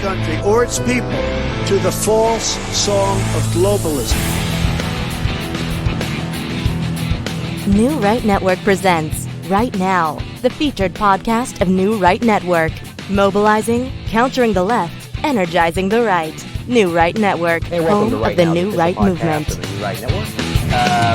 country or its people to the false song of globalism. New Right Network presents Right Now, the featured podcast of New Right Network. Mobilizing, countering the left, energizing the right. New Right Network, Hey, home welcome to Right of the Now, New the Right official movement. podcast of the New Right Network.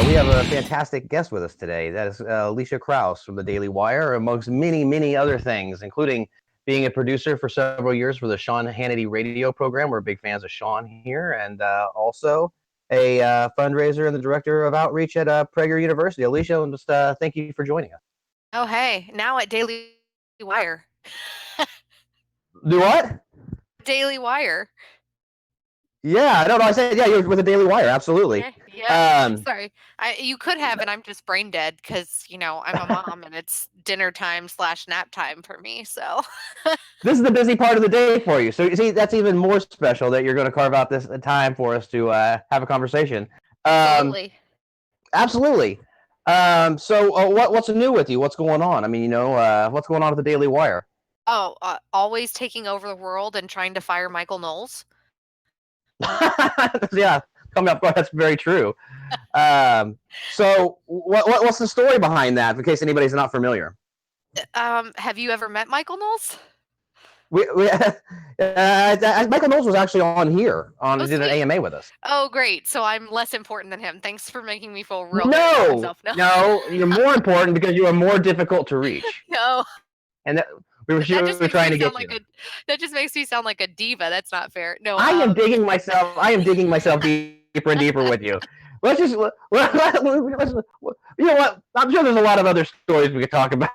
We have a fantastic guest with us today. That is ELISHA KRAUSS from the Daily Wire, amongst many, many other things, including being a producer for several years for the Sean Hannity radio program. We're big fans of Sean here, and also a fundraiser and the director of outreach at Prager University. ELISHA, just thank you for joining us. Oh, hey, now at Daily Wire. Do what? Daily Wire. Yeah, no, I said, yeah, you're with the Daily Wire, absolutely. Yeah. Sorry. You could have, and I'm just brain dead because, I'm a mom and it's dinner time / nap time for me. So This is the busy part of the day for you. So you see, that's even more special that you're going to carve out this time for us to have a conversation. Absolutely. So what's new with you? What's going on? I mean, what's going on with the Daily Wire? Oh, always taking over the world and trying to fire Michael Knowles. Yeah, coming up. That's very true. So what's the story behind that, in case anybody's not familiar? Have you ever met Michael Knowles? Michael Knowles was actually on here did an AMA with us. Oh, great! So I'm less important than him. Thanks for making me feel real. No, you're more important because you are more difficult to reach. No, and we were trying to get you. That just makes me sound like a diva. That's not fair. No, I am digging myself. Deeper and deeper with you. Let's you know what? I'm sure there's a lot of other stories we could talk about.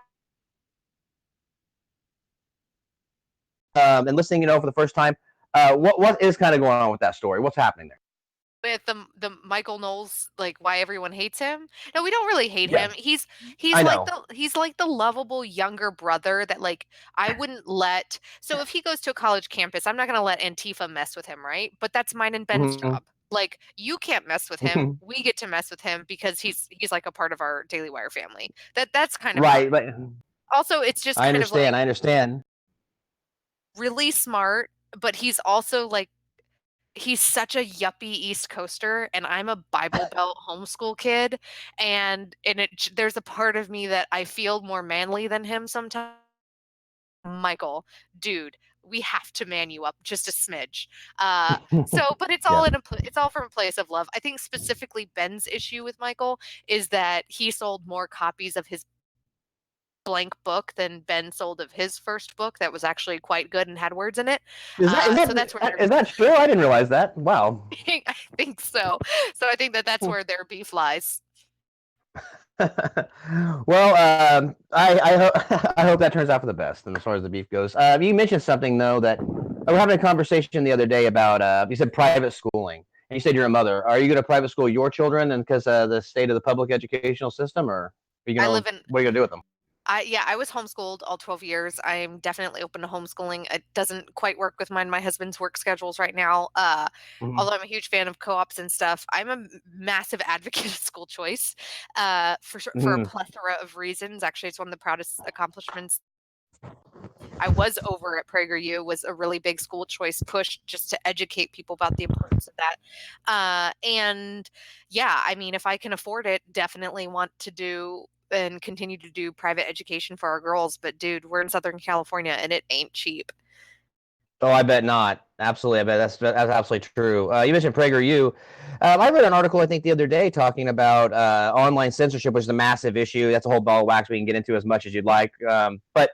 And listening, for the first time, what is kind of going on with that story? What's happening there? With the Michael Knowles, like why everyone hates him. No, we don't really hate him. He's like the lovable younger brother that like I wouldn't let. So if he goes to a college campus, I'm not going to let Antifa mess with him, right? But that's mine and Ben's job. Like you can't mess with him. We get to mess with him because he's like a part of our Daily Wire family. That's kind of right. fun. But also, it's just I understand. Really smart, but he's also like. He's such a yuppie East Coaster, and I'm a Bible Belt homeschool kid, and there's a part of me that I feel more manly than him sometimes. Michael, dude, we have to man you up just a smidge. But it's all it's all from a place of love. I think specifically Ben's issue with Michael is that he sold more copies of his blank book than Ben sold of his first book that was actually quite good and had words in it. Is that true? I didn't realize that. Wow. I think so. So I think that's where their beef lies. Well, I hope that turns out for the best. And as far as the beef goes, you mentioned something though that we were having a conversation the other day about. You said private schooling, and you said you're a mother. Are you going to private school your children, and because the state of the public educational system, or are you going what are you going to do with them? I was homeschooled all 12 years. I'm definitely open to homeschooling. It doesn't quite work with my husband's work schedules right now. Although I'm a huge fan of co-ops and stuff, I'm a massive advocate of school choice for a plethora of reasons. Actually, it's one of the proudest accomplishments. I was over at PragerU, was a really big school choice push just to educate people about the importance of that. And yeah, I mean, if I can afford it, definitely want to do and continue to do private education for our girls. But dude, we're in Southern California and it ain't cheap. Oh, I bet not. Absolutely. I bet that's absolutely true. You mentioned PragerU. I read an article, I think, the other day talking about online censorship, which is a massive issue. That's a whole ball of wax we can get into as much as you'd like. But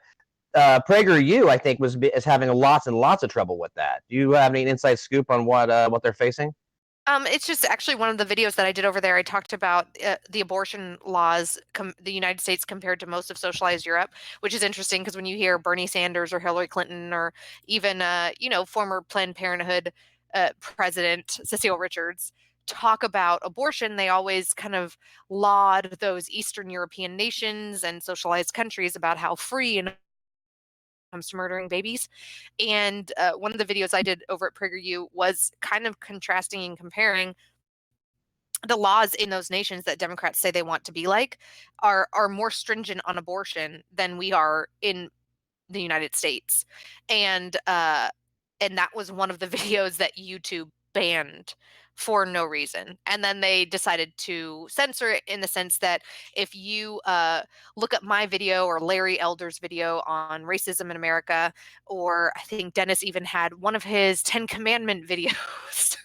PragerU, I think, is having lots and lots of trouble with that. Do you have any inside scoop on what they're facing? It's just actually one of the videos that I did over there. I talked about the abortion laws, the United States compared to most of socialized Europe, which is interesting because when you hear Bernie Sanders or Hillary Clinton or even, former Planned Parenthood president Cecile Richards talk about abortion, they always kind of laud those Eastern European nations and socialized countries about how free and comes to murdering babies. And one of the videos I did over at PragerU was kind of contrasting and comparing the laws in those nations that Democrats say they want to be like are more stringent on abortion than we are in the United States. And and that was one of the videos that YouTube banned for no reason. And then they decided to censor it in the sense that if you look up my video or Larry Elder's video on racism in America, or I think Dennis even had one of his 10 Commandment videos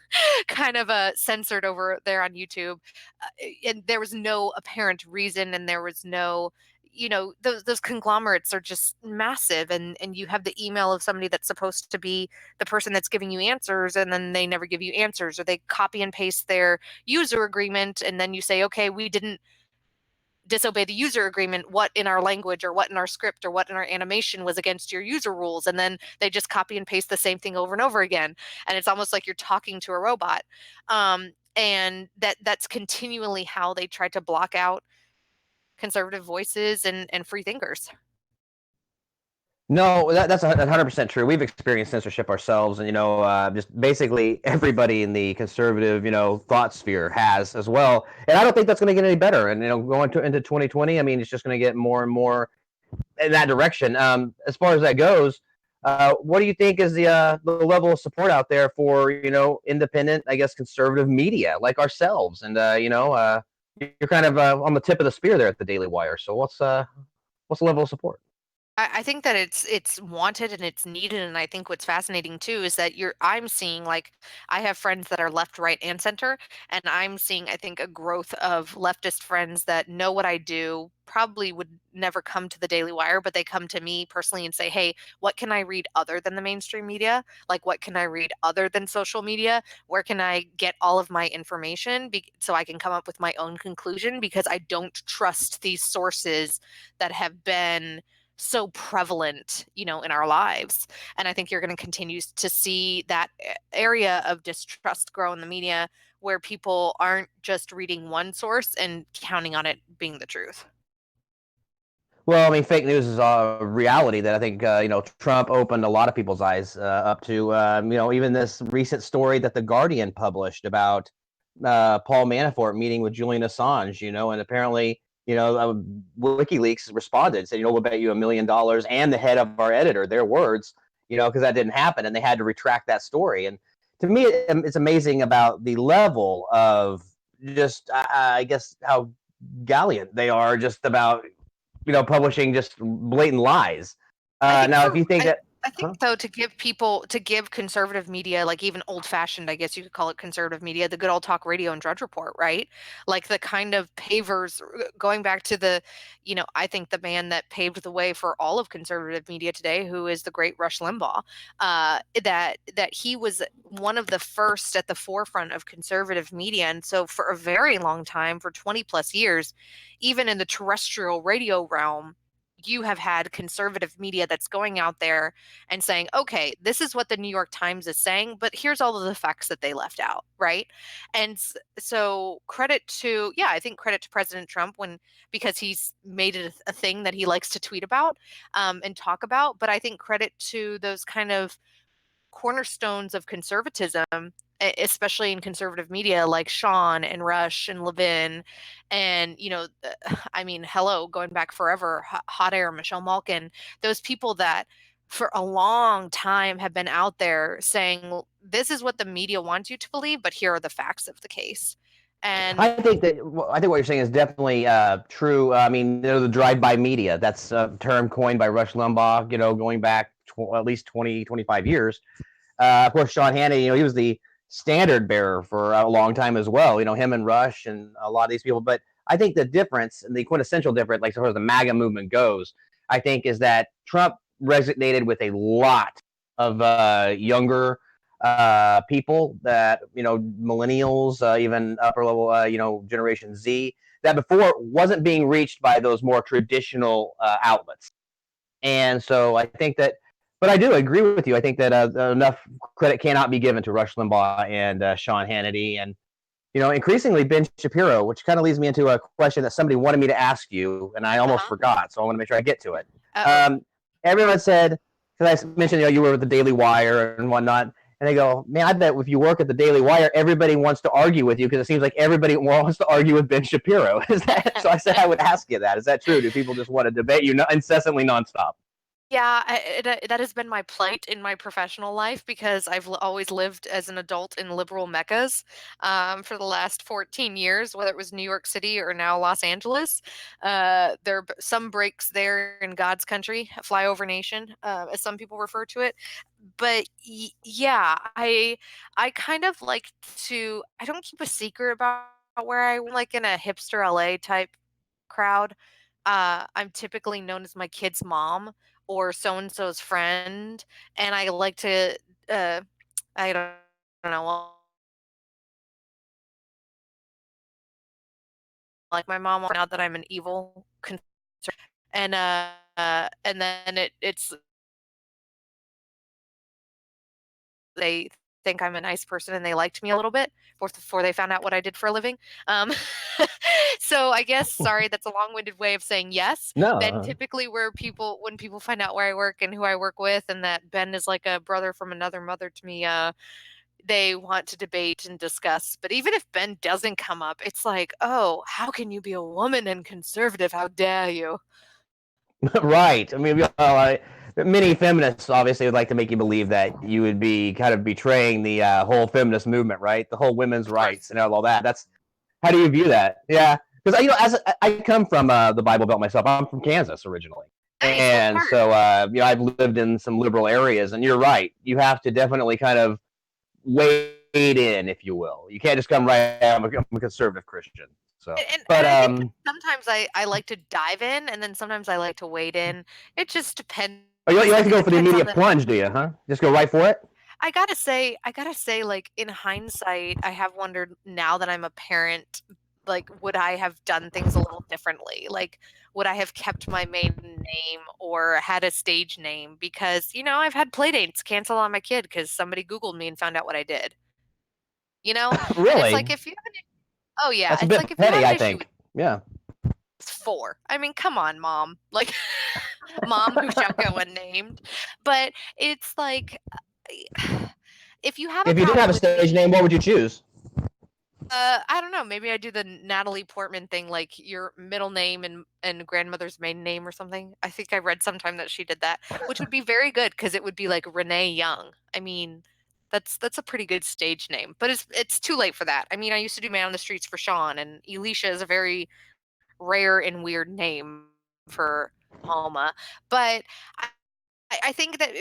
kind of censored over there on YouTube. And there was no apparent reason, and there was no, those conglomerates are just massive, and you have the email of somebody that's supposed to be the person that's giving you answers, and then they never give you answers, or they copy and paste their user agreement, and then you say, okay, we didn't disobey the user agreement, what in our language or what in our script or what in our animation was against your user rules, and then they just copy and paste the same thing over and over again, and it's almost like you're talking to a robot. And that's continually how they try to block out conservative voices and free thinkers. No, that's 100% true. We've experienced censorship ourselves, and just basically everybody in the conservative, thought sphere has as well. And I don't think that's going to get any better. And going into 2020, I mean, it's just going to get more and more in that direction. As far as that goes, what do you think is the level of support out there for independent, I guess, conservative media like ourselves? And you're kind of on the tip of the spear there at the Daily Wire. So what's the level of support? I think that it's wanted and it's needed, and I think what's fascinating too is that I'm seeing, like, I have friends that are left, right, and center, and I'm seeing, I think, a growth of leftist friends that know what I do, probably would never come to the Daily Wire, but they come to me personally and say, hey, what can I read other than the mainstream media? Like, what can I read other than social media? Where can I get all of my information so I can come up with my own conclusion? Because I don't trust these sources that have been so prevalent, in our lives. And I think you're going to continue to see that area of distrust grow in the media, where people aren't just reading one source and counting on it being the truth. Well, I mean, fake news is a reality that I think Trump opened a lot of people's eyes up to. Even this recent story that the Guardian published about Paul Manafort meeting with Julian Assange. And apparently, WikiLeaks responded, said, we'll bet you $1 million, and the head of our editor, their words, because that didn't happen, and they had to retract that story. And to me, it's amazing about the level of just, I guess, how gallant they are just about, publishing just blatant lies. Now, if you think that. I think, though, to give conservative media, like even old fashioned, I guess you could call it conservative media, the good old talk radio and Drudge Report, right? Like the kind of pavers, going back to I think the man that paved the way for all of conservative media today, who is the great Rush Limbaugh, that he was one of the first at the forefront of conservative media. And so for a very long time, for 20 plus years, even in the terrestrial radio realm, you have had conservative media that's going out there and saying, okay, this is what the New York Times is saying, but here's all of the facts that they left out, right? And so I think credit to President Trump because he's made it a thing that he likes to tweet about and talk about. But I think credit to those kind of cornerstones of conservatism, especially in conservative media, like Sean and Rush and Levin, and I mean, hello, going back forever, Hot Air, Michelle Malkin, those people that for a long time have been out there saying, this is what the media wants you to believe, but here are the facts of the case. And I think what you're saying is definitely true. I mean, the drive-by media, that's a term coined by Rush Limbaugh, going back at least 20, 25 years. Of course, Sean Hannity, he was the standard bearer for a long time as well, him and Rush and a lot of these people. But I think the difference, and the quintessential difference, like as far as the MAGA movement goes, I think is that Trump resonated with a lot of younger people, that, millennials, even upper level, Generation Z, that before wasn't being reached by those more traditional outlets. And so I think that, but I do agree with you. I think that enough credit cannot be given to Rush Limbaugh and Sean Hannity, and increasingly Ben Shapiro, which kind of leads me into a question that somebody wanted me to ask you, and I almost forgot, so I want to make sure I get to it. Everyone said, because I mentioned you were with the Daily Wire and whatnot, and they go, man, I bet if you work at the Daily Wire, everybody wants to argue with you, because it seems like everybody wants to argue with Ben Shapiro. Is that so? I said I would ask you that. Is that true? Do people just want to debate you incessantly, nonstop? Yeah, that has been my plight in my professional life because I've always lived as an adult in liberal meccas for the last 14 years, whether it was New York City or now Los Angeles. There are some breaks there in God's country, flyover nation, as some people refer to it. But yeah, I kind of like to. I don't keep a secret about where I like in a hipster LA type crowd. I'm typically known as my kid's mom or so and so's friend, and I like to, uh, I don't know, like my mom found out that I'm an evil, and then it's they think I'm a nice person and they liked me a little bit before they found out what I did for a living. Um, so I guess, sorry, that's a long-winded way of saying yes. Ben, No. typically when people find out where I work and who I work with, and that Ben is like a brother from another mother to me, they want to debate and discuss. But even if Ben doesn't come up, it's like, oh, how can you be a woman and conservative? How dare you? Right. I mean, many feminists obviously would like to make you believe that you would be kind of betraying the whole feminist movement, right? The whole women's Of course. rights and all that. That's how do you view that? Yeah, because as I come from the Bible Belt myself, I'm from Kansas originally, Nice. What and part? so I've lived in some liberal areas, and you're right. You have to definitely kind of wade in, if you will. You can't just come right out. I'm a conservative Christian. So, And but I think sometimes I like to dive in, and then sometimes I like to wade in. It just depends. oh, you like I to think go it for the depends on immediate the. plunge, do you? Huh? Just go right for it. I gotta say, like in hindsight, I have wondered now that I'm a parent, like would I have done things a little differently? Like would I have kept my maiden name or had a stage name? Because I've had playdates cancel on my kid because somebody Googled me and found out what I did. And it's like Really? if you have an oh yeah, That's a it's bit like if you have petty, an I issue think. with Yeah. 4. I mean, come on, mom. Like, mom who shall go unnamed. But it's like, if you have a If you didn't have problem a with stage me, name, what would you choose? I don't know. Maybe I do the Natalie Portman thing, like your middle name and grandmother's maiden name or something. I think I read sometime that she did that, which would be very good because it would be like Renee Young. I mean, that's a pretty good stage name, but it's too late for that. I mean, I used to do Man on the Streets for Sean, and Elisha is a very rare and weird name for Alma. But I think that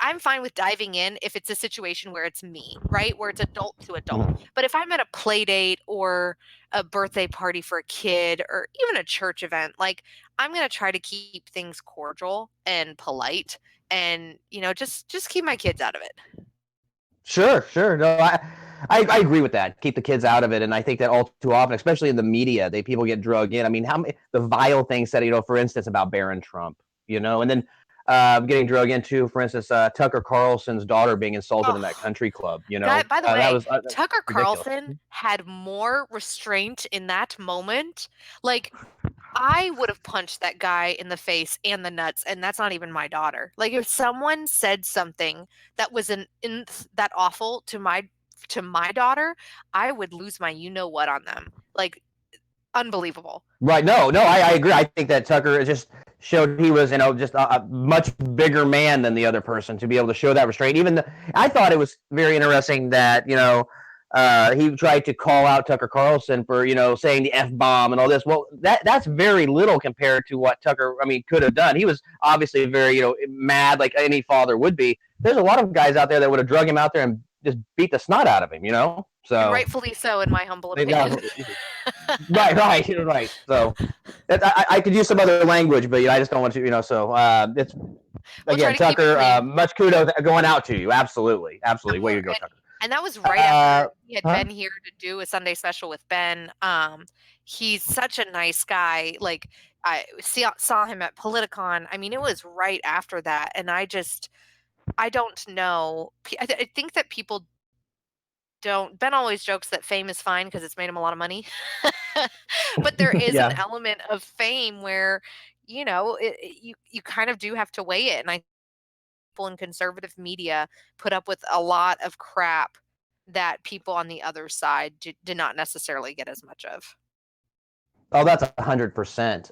I'm fine with diving in if it's a situation where it's me, right? Where it's adult to adult. Mhm. But if I'm at a play date or a birthday party for a kid or even a church event, like I'm going to try to keep things cordial and polite and, just keep my kids out of it. Sure, sure. No, I agree with that. Keep the kids out of it, and I think that all too often, especially in the media, people get drug in. I mean, how many the vile things said, for instance, about Barron Trump, and then getting drug into, for instance, Tucker Carlson's daughter being insulted in that Oh, country club. by the That way, was Tucker ridiculous. Carlson had more restraint in that moment. Like, I would have punched that guy in the face and the nuts, and that's not even my daughter. Like if someone said something that was that awful to my daughter, I would lose my you know what on them. Like unbelievable. Right. No, no, I agree. I think that Tucker just showed he was, just a much bigger man than the other person to be able to show that restraint. I thought it was very interesting that, he tried to call out Tucker Carlson for, saying the F bomb and all this. Well, that's very little compared to what Tucker, I mean, could have done. He was obviously very, mad like any father would be. There's a lot of guys out there that would have drug him out there and just beat the snot out of him. And So rightfully so, in my humble that opinion. was right, right, you're right. So I could use some other language, but I just don't want to. So it's We'll try again, to keep it Tucker. clean. Much kudos going out to you. Absolutely, absolutely. Way More to go, Tucker. and that was right after he had Huh? been here to do a Sunday special with Ben. He's such a nice guy. Like saw him at Politicon. I mean, it was right after that, and I don't know. I think that people don't. Ben always jokes that fame is fine because it's made him a lot of money, but there is an Yeah. element of fame where you kind of do have to weigh it, and I people in conservative media put up with a lot of crap that people on the other side did not necessarily get as much of. Oh, that's 100%.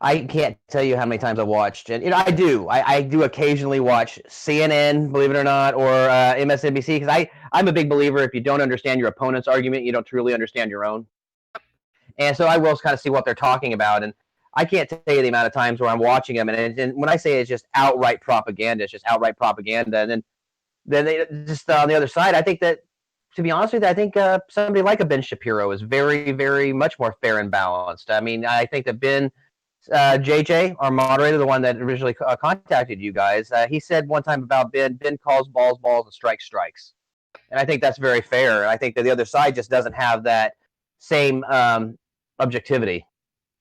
I can't tell you how many times I've watched, and I do occasionally watch CNN, believe it or not, or MSNBC, because I'm a big believer if you don't understand your opponent's argument, you don't truly understand your own. And so I will kind of see what they're talking about, and I can't tell you the amount of times where I'm watching them, and when I say it's just outright propaganda, it's just outright propaganda, and then they just on the other side, I think that, to be honest with you, I think somebody like a Ben Shapiro is very, very much more fair and balanced. I mean, I think that Ben JJ, our moderator, the one that originally contacted you guys, he said one time about Ben calls balls balls and strikes strikes, and I think that's very fair. I think that the other side just doesn't have that same objectivity,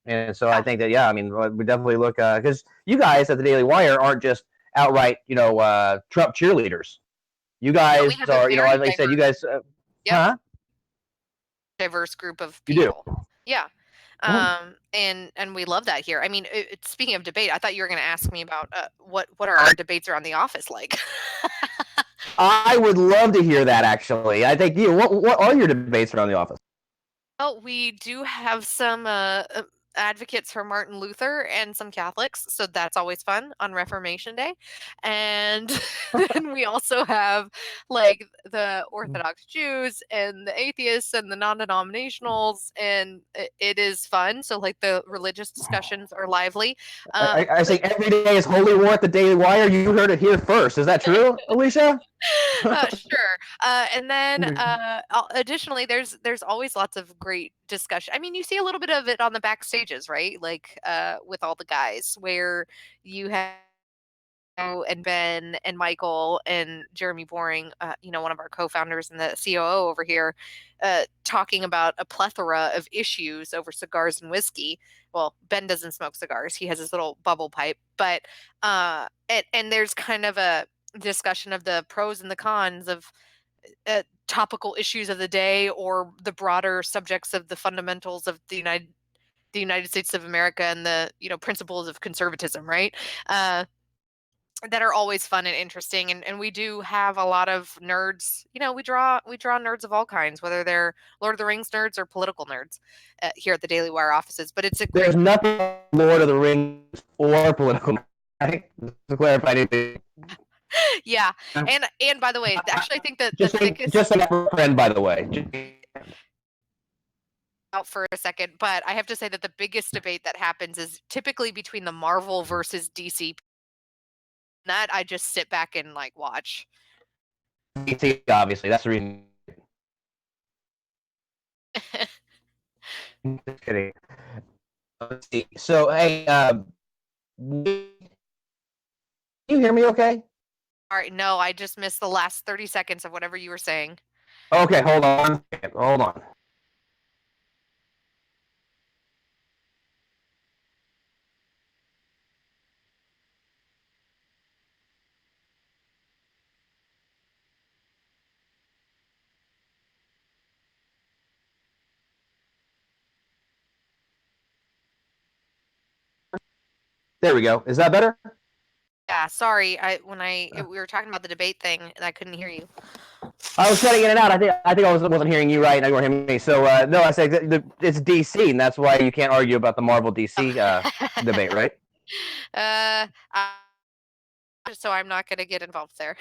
and so I think that I mean, we definitely look because you guys at the Daily Wire aren't just outright Trump cheerleaders. You No, guys we have a are very like I said, you diverse, guys yep, diverse group of you do. people. Yeah. And we love that here. I mean, speaking of debate, I thought you were going to ask me about what are our debates around the office like? I would love to hear that. Actually, I think what are your debates around the office? Well, we do have some advocates for Martin Luther and some Catholics, so that's always fun on Reformation Day. And then we also have like the Orthodox Jews and the atheists and the non-denominationals, and it is fun. So like the religious discussions are lively. I say every day is Holy War at the Daily Wire. You heard it here first. Is that true, Alicia? Sure. And then additionally, there's always lots of great discussion. I mean, you see a little bit of it on the backstages, right? Like with all the guys, where you have and Ben and Michael and Jeremy Boring, one of our co-founders and the COO over here, talking about a plethora of issues over cigars and whiskey. Well, Ben doesn't smoke cigars; he has his little bubble pipe. But and there's kind of a discussion of the pros and the cons of topical issues of the day or the broader subjects of the fundamentals of the United States of America and the principles of conservatism, right? That are always fun and interesting, and we do have a lot of nerds. We draw nerds of all kinds, whether they're Lord of the Rings nerds or political nerds here at the Daily Wire offices. But it's a great. There's nothing Lord of the Rings or political. Right? To clarify anything. Yeah, and by the way, actually, I think that the Just thickest. just like a friend, by the way. Out for a second, but I have to say that the biggest debate that happens is typically between the Marvel versus DC. That I just sit back and like watch. DC, obviously, that's the reason. Just kidding. Let's see. So, hey, can you hear me? Okay. All right, no, I just missed the last 30 seconds of whatever you were saying. Okay, hold on. Hold on. There we go. Is that better? Yeah, sorry. We were talking about the debate thing and I couldn't hear you. I was cutting in and out. I think I wasn't hearing you right, and you weren't hearing me. So no, I said it's DC, and that's why you can't argue about the Marvel DC debate, right? I, so I'm not going to get involved there.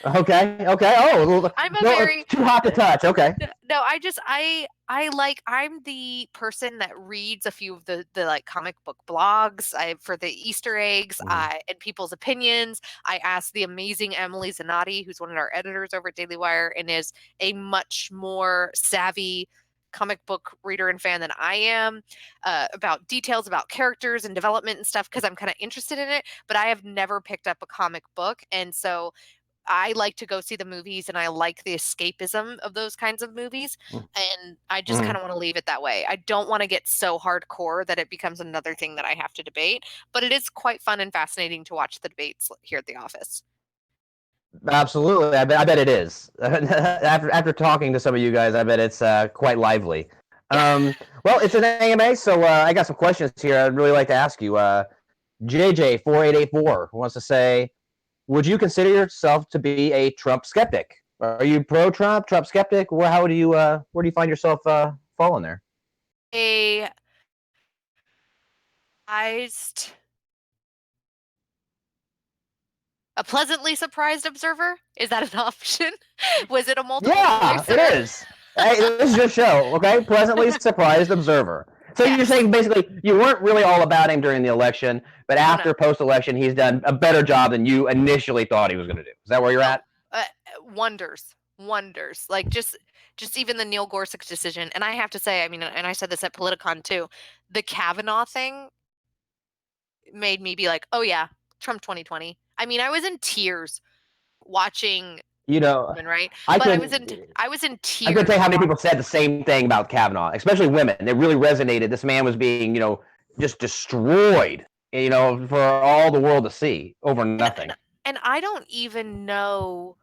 Okay. Oh, I'm a no, very it's too hot to touch. Okay. no. I'm the person that reads a few of the like comic book blogs for the Easter eggs and people's opinions. I asked the amazing Emily Zanotti, who's one of our editors over at Daily Wire and is a much more savvy comic book reader and fan than I am, about details about characters and development and stuff, because I'm kind of interested in it, but I have never picked up a comic book. And so I like to go see the movies and I like the escapism of those kinds of movies. And I just kind of want to leave it that way. I don't want to get so hardcore that it becomes another thing that I have to debate, but it is quite fun and fascinating to watch the debates here at the office. Absolutely. I bet it is. After talking to some of you guys, I bet it's quite lively. Well, it's an AMA, so I got some questions here I'd really like to ask you. JJ4884 wants to say, would you consider yourself to be a Trump skeptic? Are you pro-Trump, Trump skeptic? Where do you find yourself falling there? A pleasantly surprised observer? Is that an option? Was it a multiple Yeah, choice? it is. Hey, this is your show, okay? Pleasantly surprised observer. So you're Yes. saying basically you weren't really all about him during the election, but Oh, after no. post-election, he's done a better job than you initially thought he was going to do. Is that where you're at? Wonders. Like just even the Neil Gorsuch decision. And I have to say, I mean, and I said this at Politicon too, the Kavanaugh thing made me be like, oh yeah, Trump 2020. I mean, I was in tears watching, You know, right? I But could I was in I could tears. tell you how many people said the same thing about Kavanaugh, especially women. It really resonated. This man was being, just destroyed, for all the world to see over nothing. And I don't even know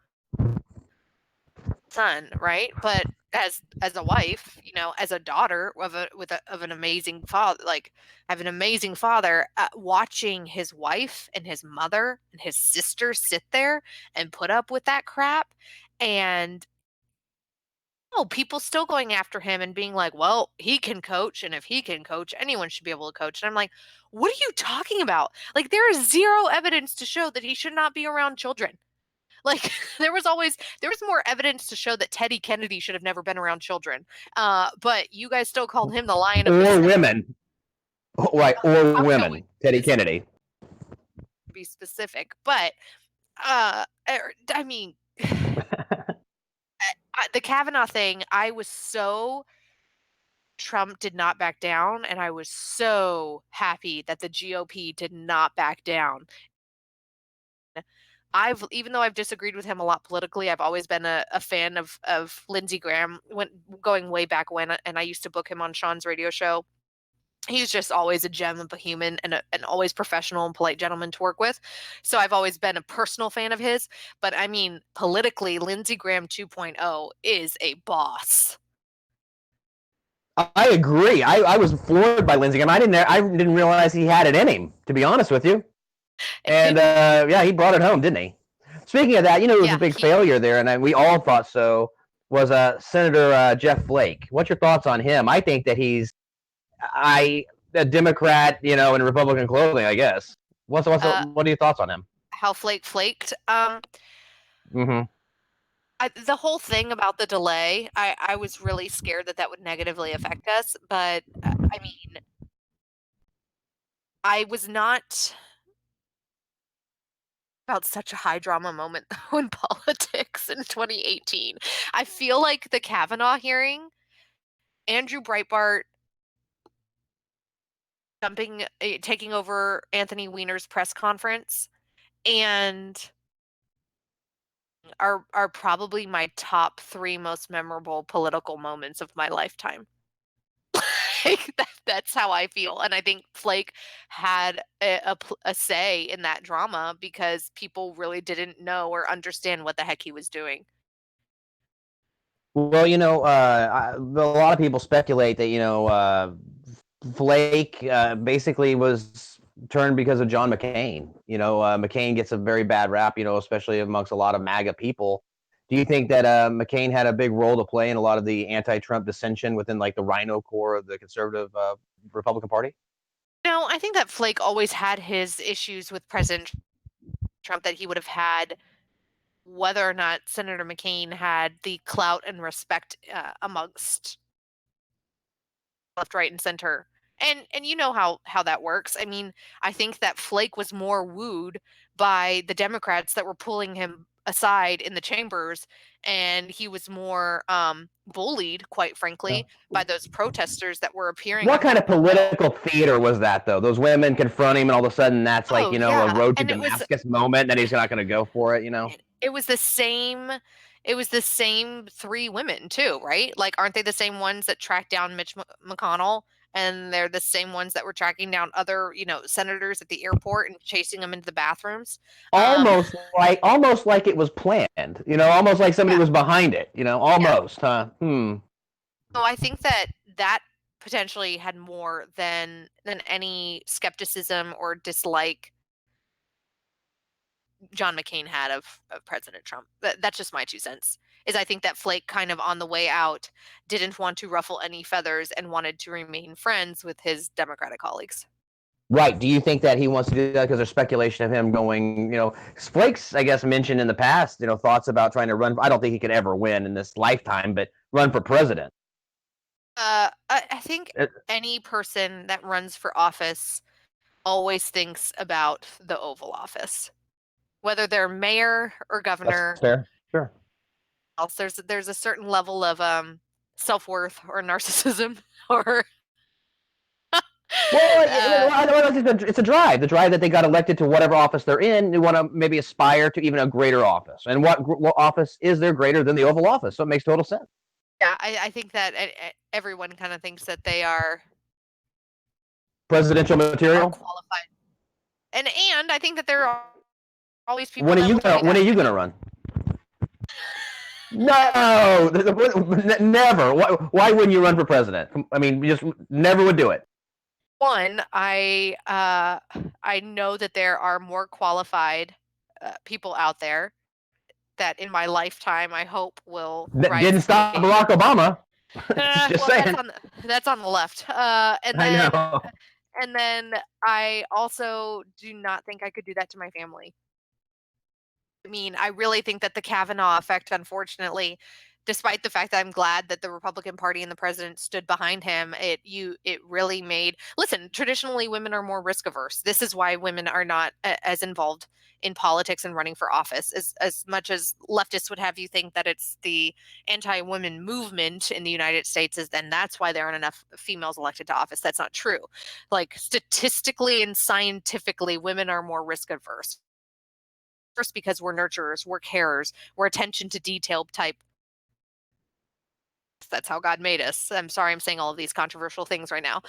son, right? But as a wife, as a daughter of an amazing father, like I have an amazing father, watching his wife and his mother and his sister sit there and put up with that crap, and people still going after him and being like, well, he can coach, and if he can coach, anyone should be able to coach. And I'm like, what are you talking about? Like, there is zero evidence to show that he should not be around children. Like there was more evidence to show that Teddy Kennedy should have never been around children. But you guys still called him the lion of the Or Senate. women. Right, or I'm women. Teddy Kennedy. to be specific, but I mean, the Kavanaugh thing, I was so Trump did not back down, and I was so happy that the GOP did not back down. Even though I've disagreed with him a lot politically, I've always been a fan of Lindsey Graham, going way back when, and I used to book him on Sean's radio show. He's just always a gem of a human and an always professional and polite gentleman to work with. So I've always been a personal fan of his. But I mean, politically, Lindsey Graham 2.0 is a boss. I agree. I was floored by Lindsey Graham. I didn't realize he had it in him, to be honest with you. And yeah, he brought it home, didn't he? Speaking of that, it was a big failure there, and we all thought so. Was Senator Jeff Flake? What's your thoughts on him? I think that he's a Democrat, in Republican clothing, I guess. What are your thoughts on him? How Flake flaked? Mm-hmm. The whole thing about the delay, I was really scared that would negatively affect us. But I mean, I was not about such a high drama moment though in politics in 2018. I feel like the Kavanaugh hearing, Andrew Breitbart taking over Anthony Weiner's press conference, and are probably my top 3 most memorable political moments of my lifetime. Like that's how I feel, and I think Flake had a say in that drama because people really didn't know or understand what the heck he was doing. Well, a lot of people speculate that Flake basically was turned because of John McCain. McCain gets a very bad rap, especially amongst a lot of MAGA people. Do you think that McCain had a big role to play in a lot of the anti-Trump dissension within like the Rhino core of the conservative Republican Party? No, I think that Flake always had his issues with President Trump that he would have had whether or not Senator McCain had the clout and respect amongst left, right, and center. And you know how that works. I mean, I think that Flake was more wooed by the Democrats that were pulling him aside in the chambers, and he was more bullied, quite frankly, by those protesters that were appearing. What kind of political theater was that, though? Those women confront him, and all of a sudden that's like, a road to Damascus moment that he's not going to go for it, It was the same. It was the same 3 women too, right? Like, aren't they the same ones that tracked down Mitch McConnell? And they're the same ones that were tracking down other, senators at the airport and chasing them into the bathrooms. Almost like it was planned, almost like somebody was behind it, almost, huh? So I think that potentially had more than any skepticism or dislike John McCain had of President Trump. That's just my 2 cents. Is I think that Flake kind of on the way out didn't want to ruffle any feathers and wanted to remain friends with his Democratic colleagues. Right. Do you think that he wants to do that because there's speculation of him going, Flake's, I guess, mentioned in the past, thoughts about trying to run. I don't think he could ever win in this lifetime, but run for president. I think any person that runs for office always thinks about the Oval Office, whether they're mayor or governor. That's fair. Sure. Else, there's a certain level of self-worth or narcissism or Well, it's a drive. The drive that they got elected to whatever office they're in. They want to maybe aspire to even a greater office. And what office is there greater than the Oval Office? So it makes total sense. Yeah, I think that everyone kind of thinks that they are Presidential material. qualified, and I think that there are always people. When are you gonna run? No, never. Why wouldn't you run for president? I mean, you just never would do it. One, I know that there are more qualified people out there that in my lifetime I hope will. That didn't stop Barack Obama. Just saying. That's on the left. And then, I know. And then I also do not think I could do that to my family. I mean, I really think that the Kavanaugh effect, unfortunately, despite the fact that I'm glad that the Republican Party and the president stood behind him, it really made. Listen, traditionally women are more risk averse. This is why women are not as involved in politics and running for office as much as leftists would have you think that it's the anti-women movement in the United States, then that's why there aren't enough females elected to office. That's not true. Like statistically and scientifically, women are more risk averse. First, because we're nurturers, we're carers, we're attention to detail type. That's how God made us. I'm sorry I'm saying all of these controversial things right now.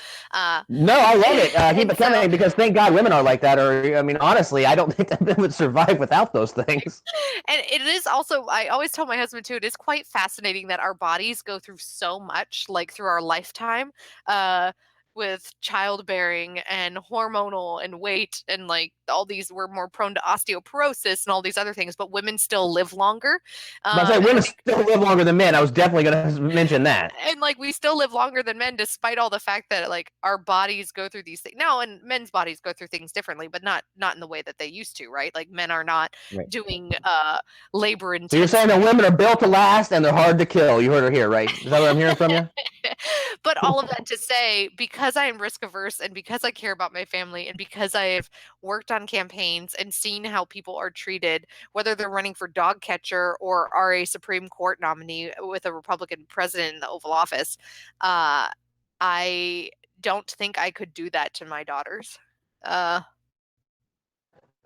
No, I love it. Keep it coming, because thank God women are like that. Or, I mean, honestly, I don't think that they would survive without those things. And it is also, I always tell my husband too, it is quite fascinating that our bodies go through so much, like through our lifetime, with childbearing and hormonal and weight and like all these, we're more prone to osteoporosis and all these other things, but women still live longer. Women still live longer than men. I was definitely going to mention that. And like we still live longer than men, despite all the fact that like our bodies go through these things now, and men's bodies go through things differently, but not in the way that they used to, right? Like men are not doing labor intensive. So you're saying that women are built to last and they're hard to kill. You heard her here, right? Is that what I'm hearing from you? But all of that to say, because I am risk averse and because I care about my family and because I've worked on campaigns and seen how people are treated, whether they're running for dog catcher or are a Supreme Court nominee with a Republican president in the Oval Office, I don't think I could do that to my daughters.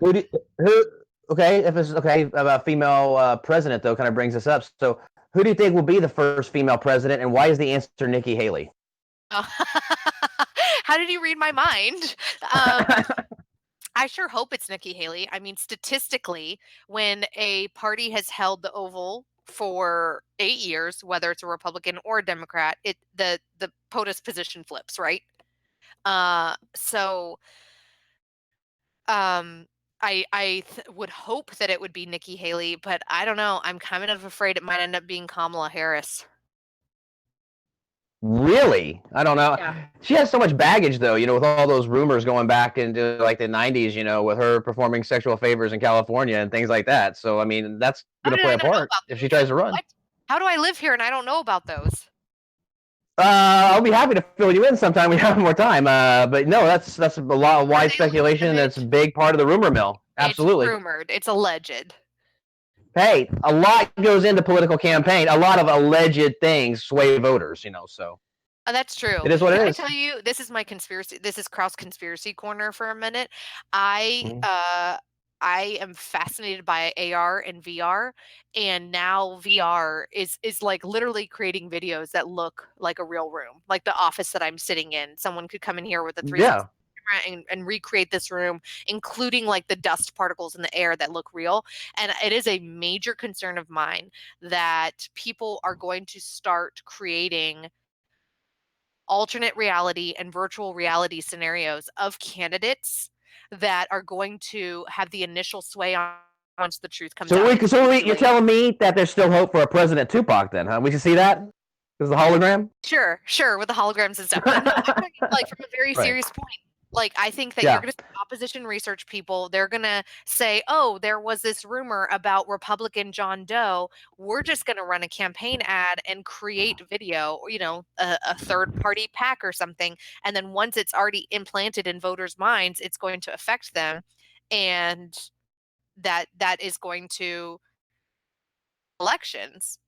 Okay, if it's okay about female president, though, kind of brings us up. So who do you think will be the first female president, and why is the answer Nikki Haley? How did you read my mind? I sure hope it's Nikki Haley. I mean, statistically, when a party has held the Oval for 8 years, whether it's a Republican or a Democrat, the POTUS position flips, right? I would hope that it would be Nikki Haley, but I don't know. I'm kind of afraid it might end up being Kamala Harris. Really? I don't know. Yeah. She has so much baggage, though, with all those rumors going back into like the 90s, with her performing sexual favors in California and things like that. So, I mean, that's going to play a part if she tries to run. What? How do I live here and I don't know about those? I'll be happy to fill you in sometime. We have more time. But no, that's a lot of wide speculation. That's a big part of the rumor mill. Absolutely. It's rumored. It's alleged. Hey, a lot goes into political campaign. A lot of alleged things sway voters, so. That's true. It is what it is. Can I tell you, this is my conspiracy. This is Krauss conspiracy corner for a minute. I am fascinated by AR and VR, and now VR is like literally creating videos that look like a real room, like the office that I'm sitting in. Someone could come in here with a 360 camera and recreate this room, including like the dust particles in the air that look real. And it is a major concern of mine that people are going to start creating alternate reality and virtual reality scenarios of candidates that are going to have the initial sway on once the truth comes out. So you're telling me that there's still hope for a President Tupac then, huh? We can see that? Because the hologram? Sure, with the holograms and stuff. But no, like from a very serious point. Like, I think that Yeah. you're going to see opposition research people. They're going to say, oh, there was this rumor about Republican John Doe. We're just going to run a campaign ad and create video, or, a third party PAC or something. And then once it's already implanted in voters' minds, it's going to affect them. And that is going to elections,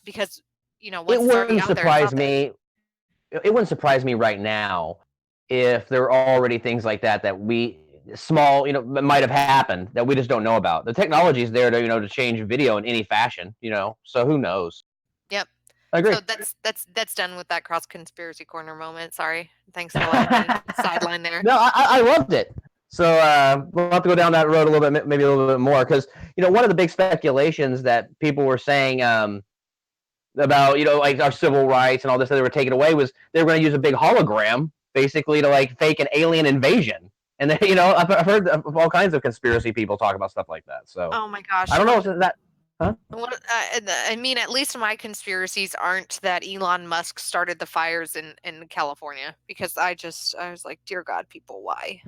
because, It once it's already wouldn't out there, it's surprise out there. me. It wouldn't surprise me right now if there are already things like that we small, that might have happened that we just don't know about. The technology is there to, to change video in any fashion, so who knows? Yep. I agree. So that's done with that cross conspiracy corner moment. Sorry. Thanks for letting me sideline there. No, I loved it. So we'll have to go down that road a little bit, maybe a little bit more, because one of the big speculations that people were saying about like our civil rights and all this that they were taken away was they were going to use a big hologram basically to like fake an alien invasion. And then I've heard of all kinds of conspiracy people talk about stuff like that. So Oh my gosh. I don't know if that. Huh? I mean, at least my conspiracies aren't that Elon Musk started the fires in California, because I was like, dear God, people, why?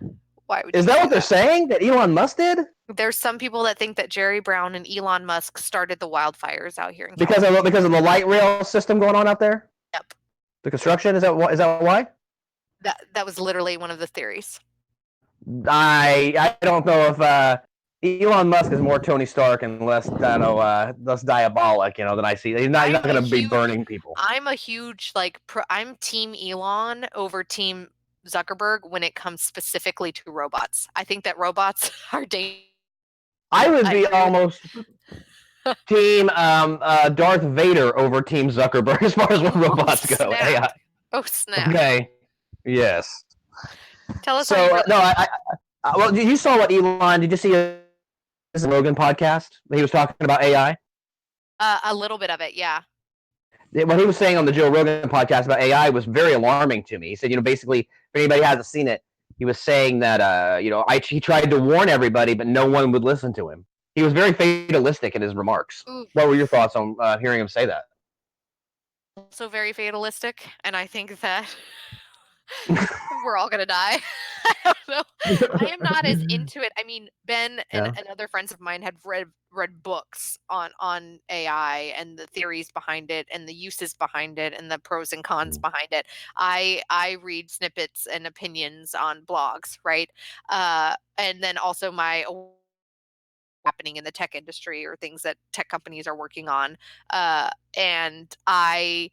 Why would Is you that do what they're saying? That Elon Musk did? There's some people that think that Jerry Brown and Elon Musk started the wildfires out here in Because California. of the light rail system going on out there? Yep. The construction, is that why? That was literally one of the theories. I don't know if Elon Musk is more Tony Stark and less less diabolic, than I see. He's not going to be burning people. I'm a huge I'm Team Elon over Team Zuckerberg when it comes specifically to robots. I think that robots are dangerous. I would be almost Team Darth Vader over Team Zuckerberg as far as what robots go. AI. Oh snap! Okay. Yes. Tell us. So no, well, you saw what Elon? Did you see his Rogan podcast? He was talking about AI. A little bit of it, yeah. What he was saying on the Joe Rogan podcast about AI was very alarming to me. He said, basically, if anybody hasn't seen it, he was saying that, he tried to warn everybody, but no one would listen to him. He was very fatalistic in his remarks. Ooh. What were your thoughts on hearing him say that? Also very fatalistic, and I think that we're all gonna die. I don't know. I am not as into it. I mean, Ben and other friends of mine had read books on AI and the theories behind it and the uses behind it and the pros and cons behind it. I read snippets and opinions on blogs, right? And then also my happening in the tech industry or things that tech companies are working on. And I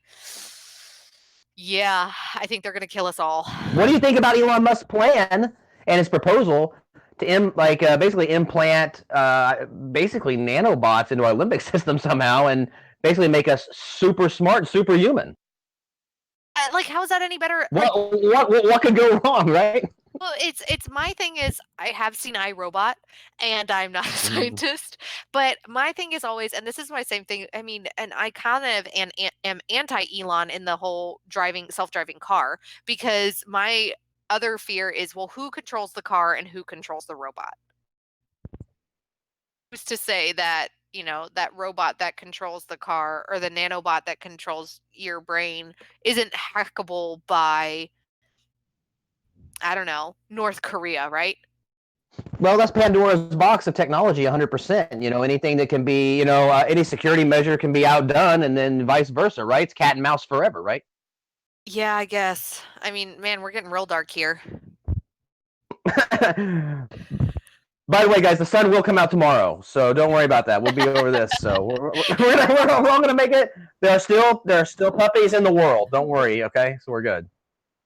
think they're going to kill us all. What do you think about Elon Musk's plan and his proposal to basically implant basically nanobots into our limbic system somehow and basically make us super smart, superhuman? How is that any better? What could go wrong, right? Well, it's my thing is I have seen iRobot, and I'm not a scientist, but my thing is always, and this is my same thing. I mean, and I kind of am anti-Elon in the whole self-driving car, because my other fear is, well, who controls the car and who controls the robot? Who's to say that that robot that controls the car or the nanobot that controls your brain isn't hackable by, I don't know, North Korea, right? Well, that's Pandora's box of technology, 100%. Anything that can be, any security measure can be outdone, and then vice versa, right? It's cat and mouse forever, right? Yeah, I guess. I mean, man, we're getting real dark here. By the way, guys, the sun will come out tomorrow, so don't worry about that. We'll be over this. So we're all gonna make it. There are still puppies in the world. Don't worry, okay? So we're good.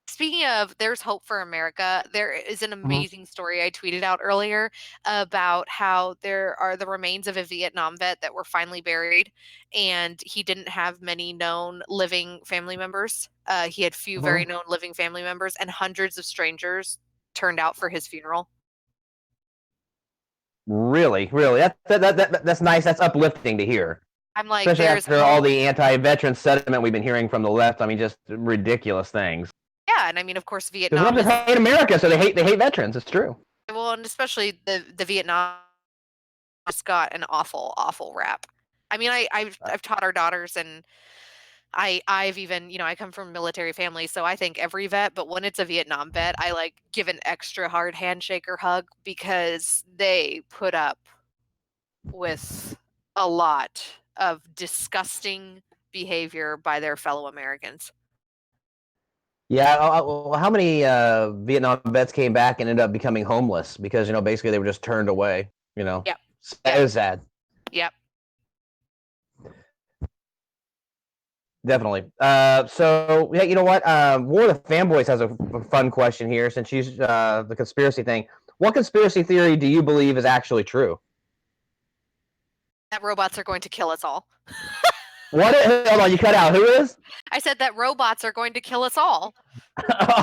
Speaking of, there's hope for America. There is an amazing story I tweeted out earlier about how there are the remains of a Vietnam vet that were finally buried, and he didn't have many known living family members. He had few very known living family members, and hundreds of strangers turned out for his funeral. Really, that's nice. That's uplifting to hear. I'm like, especially there's after all the anti-veteran sentiment we've been hearing from the left. I mean, just ridiculous things. Yeah, and I mean, of course, Because Vietnam they hate America, so they hate veterans. It's true. Well, and especially the Vietnam just got an awful rap. I mean, I've taught our daughters, and I've even, I come from a military family, so I thank every vet, but when it's a Vietnam vet, I like give an extra hard handshake or hug because they put up with a lot of disgusting behavior by their fellow Americans. Yeah, well, how many Vietnam vets came back and ended up becoming homeless because basically they were just turned away. Yep. It was sad. Yep. Definitely. So yeah, you know what? War of the Fanboys has a fun question here since she's the conspiracy thing. What conspiracy theory do you believe is actually true? That robots are going to kill us all. What? Hold on, you cut out. Who is? I said that robots are going to kill us all.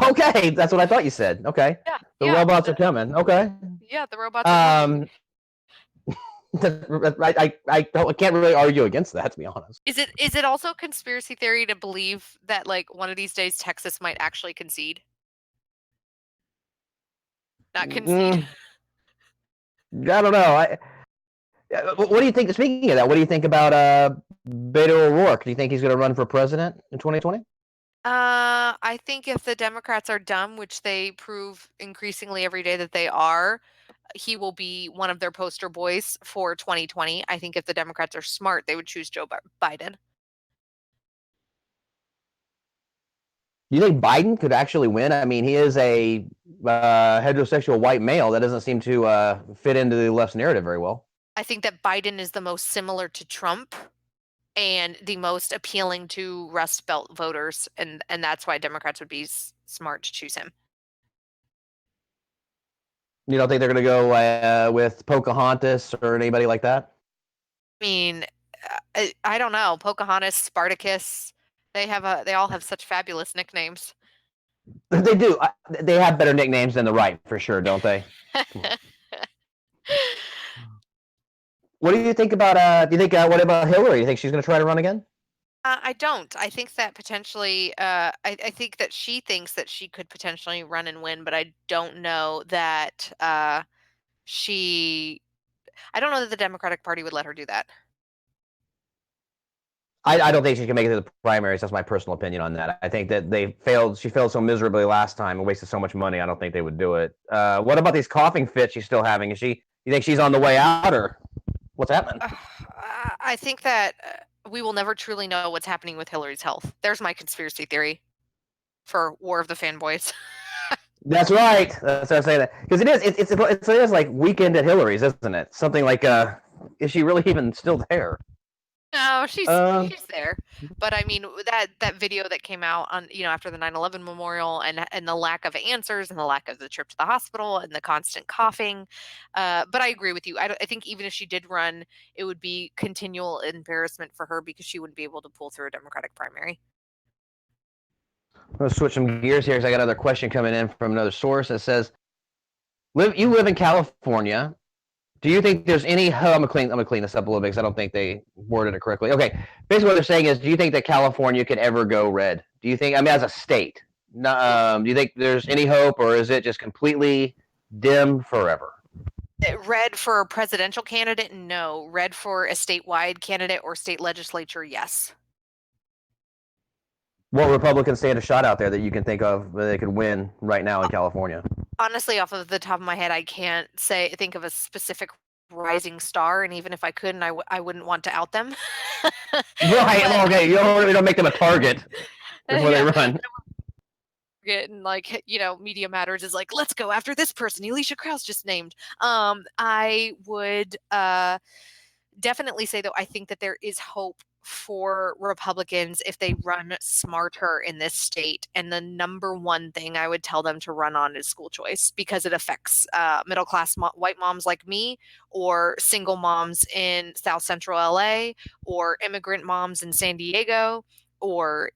Okay, that's what I thought you said. Okay. Yeah. The robots are coming. Okay. Yeah, the robots are coming. I can't really argue against that, to be honest. Is it also conspiracy theory to believe that like one of these days Texas might actually concede? Not concede. I don't know. What do you think? Speaking of that, what do you think about Beto O'Rourke? Do you think he's going to run for president in 2020? I think if the Democrats are dumb, which they prove increasingly every day that they are, he will be one of their poster boys for 2020. I think if the Democrats are smart, they would choose Joe Biden. Do you think Biden could actually win? I mean, he is a heterosexual white male that doesn't seem to fit into the left's narrative very well. I think that Biden is the most similar to Trump and the most appealing to Rust Belt voters, and that's why Democrats would be smart to choose him. You don't think they're going to go with Pocahontas or anybody like that? I mean, I don't know. Pocahontas, Spartacus, they all have such fabulous nicknames. They do. They have better nicknames than the right, for sure, don't they? What do you think about? Do you think what about Hillary? Do you think she's going to try to run again? I don't. I think that potentially, I think that she thinks that she could potentially run and win, but I don't know that I don't know that the Democratic Party would let her do that. I don't think she can make it to the primaries. That's my personal opinion on that. I think that she failed so miserably last time and wasted so much money. I don't think they would do it. What about these coughing fits she's still having? You think she's on the way out, or what's happening? I think that we will never truly know what's happening with Hillary's health. There's my conspiracy theory for War of the Fanboys. That's right. That's what I'm saying. Because it is like Weekend at Hillary's, isn't it? Something like, is she really even still there? No, she's there. But I mean, that video that came out on, after the 9/11 memorial and the lack of answers and the lack of the trip to the hospital and the constant coughing. But I agree with you. I think even if she did run, it would be continual embarrassment for her because she wouldn't be able to pull through a Democratic primary. I'm going to switch some gears here because I got another question coming in from another source that says, you live in California. Do you think there's any? I'm gonna clean this up a little bit because I don't think they worded it correctly. Okay, basically what they're saying is, do you think that California could ever go red? Do you think? I mean, as a state, do you think there's any hope, or is it just completely dim forever? Red for a presidential candidate? No. Red for a statewide candidate or state legislature? Yes. What Republicans stand a shot out there that you can think of where they could win right now in California? Honestly, off of the top of my head, I can't think of a specific rising star, and even if I could, I wouldn't want to out them. Right. Okay. You don't make them a target before they run. And Media Matters is like, let's go after this person ELISHA KRAUSS just named. I would definitely say, though, I think that there is hope for Republicans if they run smarter in this state. And the number one thing I would tell them to run on is school choice, because it affects middle-class white moms like me, or single moms in South Central LA, or immigrant moms in San Diego, or,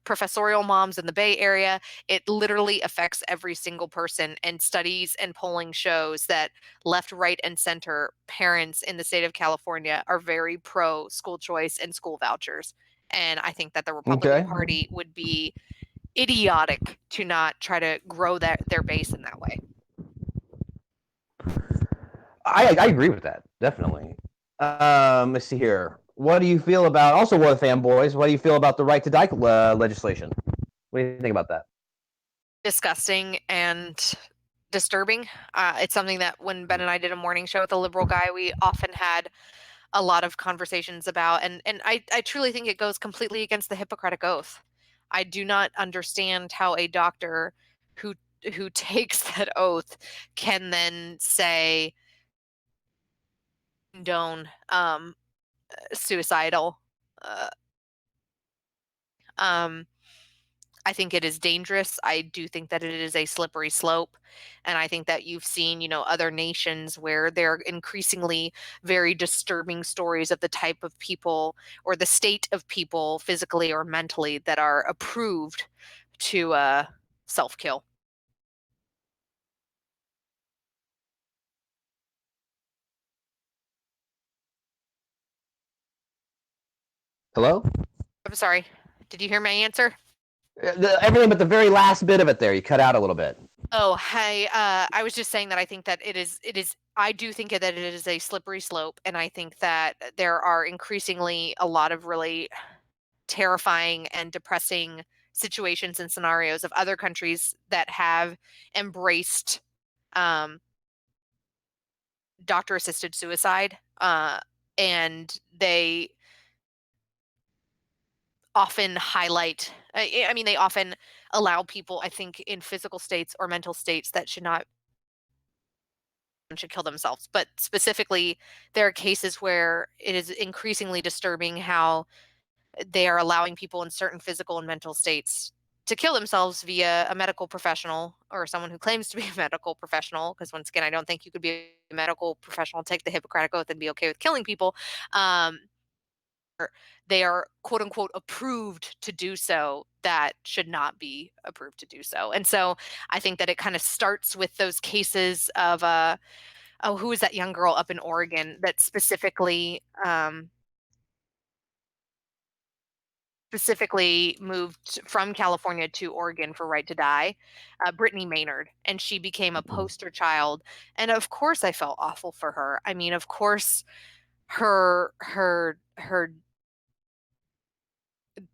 professorial moms in the Bay Area. It literally affects every single person, and studies and polling shows that left, right, and center parents in the state of California are very pro school choice and school vouchers. And I think that the Republican Party would be idiotic to not try to grow their base in that way. I agree with that, definitely. Let's see here. what do you feel about, also War of the Fanboys, what do you feel about the right to die legislation? What do you think about that? Disgusting and disturbing. It's something that when Ben and I did a morning show with the liberal guy, we often had a lot of conversations about, and I truly think it goes completely against the Hippocratic Oath. I do not understand how a doctor who takes that oath can then say condone suicidal. Uh, um, I think it is dangerous. I do think that it is a slippery slope. And I think that you've seen, other nations where they're increasingly very disturbing stories of the type of people or the state of people physically or mentally that are approved to self-kill. Hello? I'm sorry. Did you hear my answer? Everything but the very last bit of it there. You cut out a little bit. Oh, hey, I was just saying that I think that I do think that it is a slippery slope, and I think that there are increasingly a lot of really terrifying and depressing situations and scenarios of other countries that have embraced um, doctor-assisted suicide, and they often highlight. I mean, they often allow people, I think, in physical states or mental states that should kill themselves. But specifically, there are cases where it is increasingly disturbing how they are allowing people in certain physical and mental states to kill themselves via a medical professional or someone who claims to be a medical professional. Because once again, I don't think you could be a medical professional, take the Hippocratic Oath, and be okay with killing people. Um, they are quote unquote approved to do so that should not be approved to do so. And so I think that it kind of starts with those cases of oh, who was that young girl up in Oregon that specifically moved from California to Oregon for Right to Die, Brittany Maynard, and she became a poster child. And of course, I felt awful for her. I mean, of course, her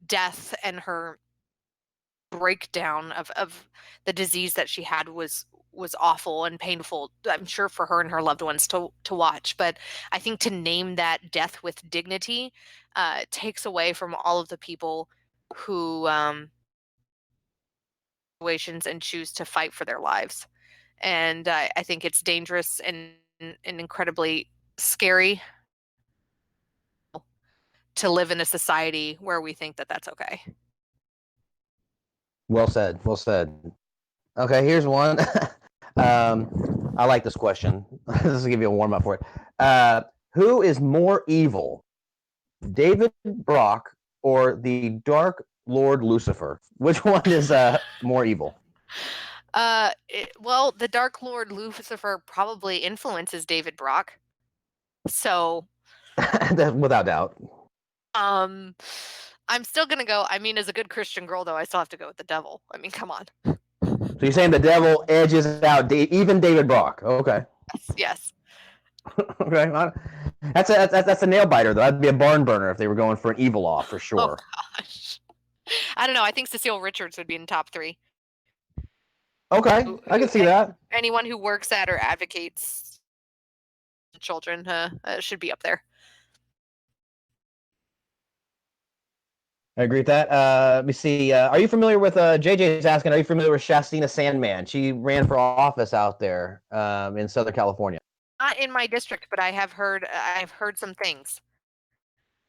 death and her breakdown of the disease that she had was awful and painful, I'm sure, for her and her loved ones to watch. But I think to name that death with dignity takes away from all of the people who situations and choose to fight for their lives. And I think it's dangerous and incredibly scary to live in a society where we think that that's okay. Well said. Well said. Okay, here's one. I like this question. This will give you a warm up for it. Who is more evil, David Brock or the Dark Lord Lucifer? Which one is more evil? Well, the Dark Lord Lucifer probably influences David Brock. So, Without doubt. um, I'm still gonna go. I mean, as a good Christian girl, though, I still have to go with the devil. I mean, come on. So you're saying the devil edges out even David Brock? Okay. Yes. Okay. That's a nail biter though. That'd be a barn burner if they were going for an evil off for Oh sure. gosh. I don't know. I think Cecile Richards would be in top 3. Okay, I can see that. Anyone who works at or advocates children should be up there. I agree with that. Let me see. Are you familiar with JJ's asking? Are you familiar with Shastina Sandman? She ran for office out there in Southern California. Not in my district, but I've heard some things.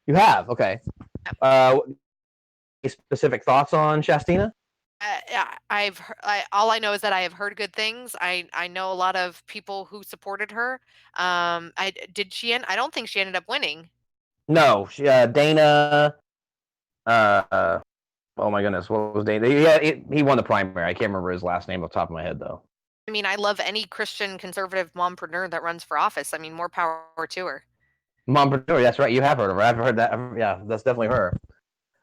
You have? Okay. Any specific thoughts on Shastina? All I know is that I have heard good things. I know a lot of people who supported her. Did she end? I don't think she ended up winning. No, Dana. Oh my goodness, what was Dana? Yeah, he won the primary. I can't remember his last name off the top of my head though. I mean, I love any Christian conservative mompreneur that runs for office. I mean, more power to her. Mompreneur, that's right. You have heard of her. I've heard that. Yeah, that's definitely her.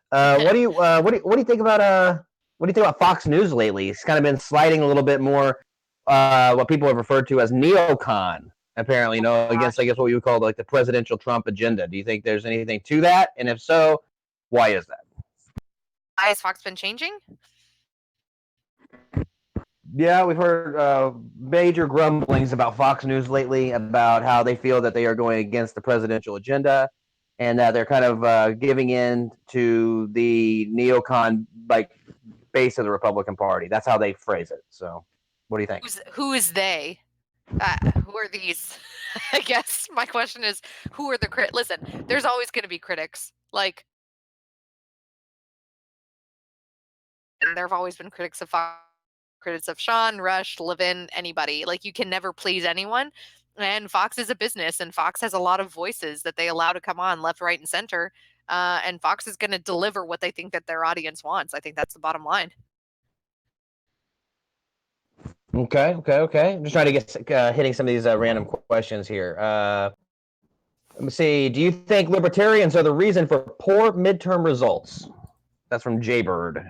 What do you think about Fox News lately? It's kind of been sliding a little bit more. What people have referred to as neocon apparently, against, I guess, what you would call like the presidential Trump agenda. Do you think there's anything to that? And if so, why is that? Why has Fox been changing? Yeah, we've heard major grumblings about Fox News lately about how they feel that they are going against the presidential agenda and that they're kind of giving in to the neocon base of the Republican Party. That's how they phrase it. So, what do you think? Who is they? Who are these? I guess my question is, who are the critics? Listen, there's always going to be critics. Like, and there have always been critics of Fox, critics of Sean, Rush, Levin, anybody. Like, you can never please anyone. And Fox is a business, and Fox has a lot of voices that they allow to come on left, right, and center. And Fox is going to deliver what they think that their audience wants. I think that's the bottom line. Okay. I'm just trying to get hitting some of these random questions here. Let me see. Do you think libertarians are the reason for poor midterm results? That's from Jaybird.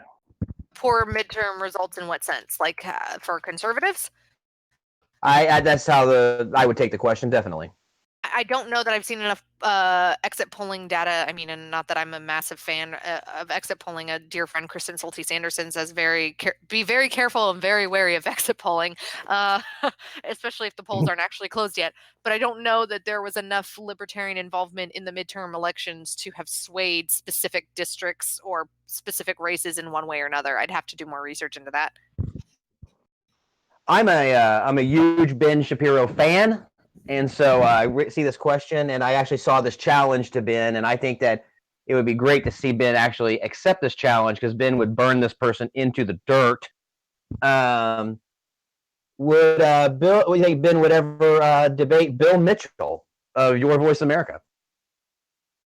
Poor midterm results in what sense? Like for conservatives? I that's how I would take the question, definitely. I don't know that I've seen enough exit polling data. I mean, and not that I'm a massive fan of exit polling. A dear friend, Kristen Solti Sanderson, says be very careful and very wary of exit polling, especially if the polls aren't actually closed yet. But I don't know that there was enough libertarian involvement in the midterm elections to have swayed specific districts or specific races in one way or another. I'd have to do more research into that. I'm a huge Ben Shapiro fan. And so I see this question, and I actually saw this challenge to Ben, and I think that it would be great to see Ben actually accept this challenge because Ben would burn this person into the dirt. Would you think Ben would ever debate Bill Mitchell of Your Voice America?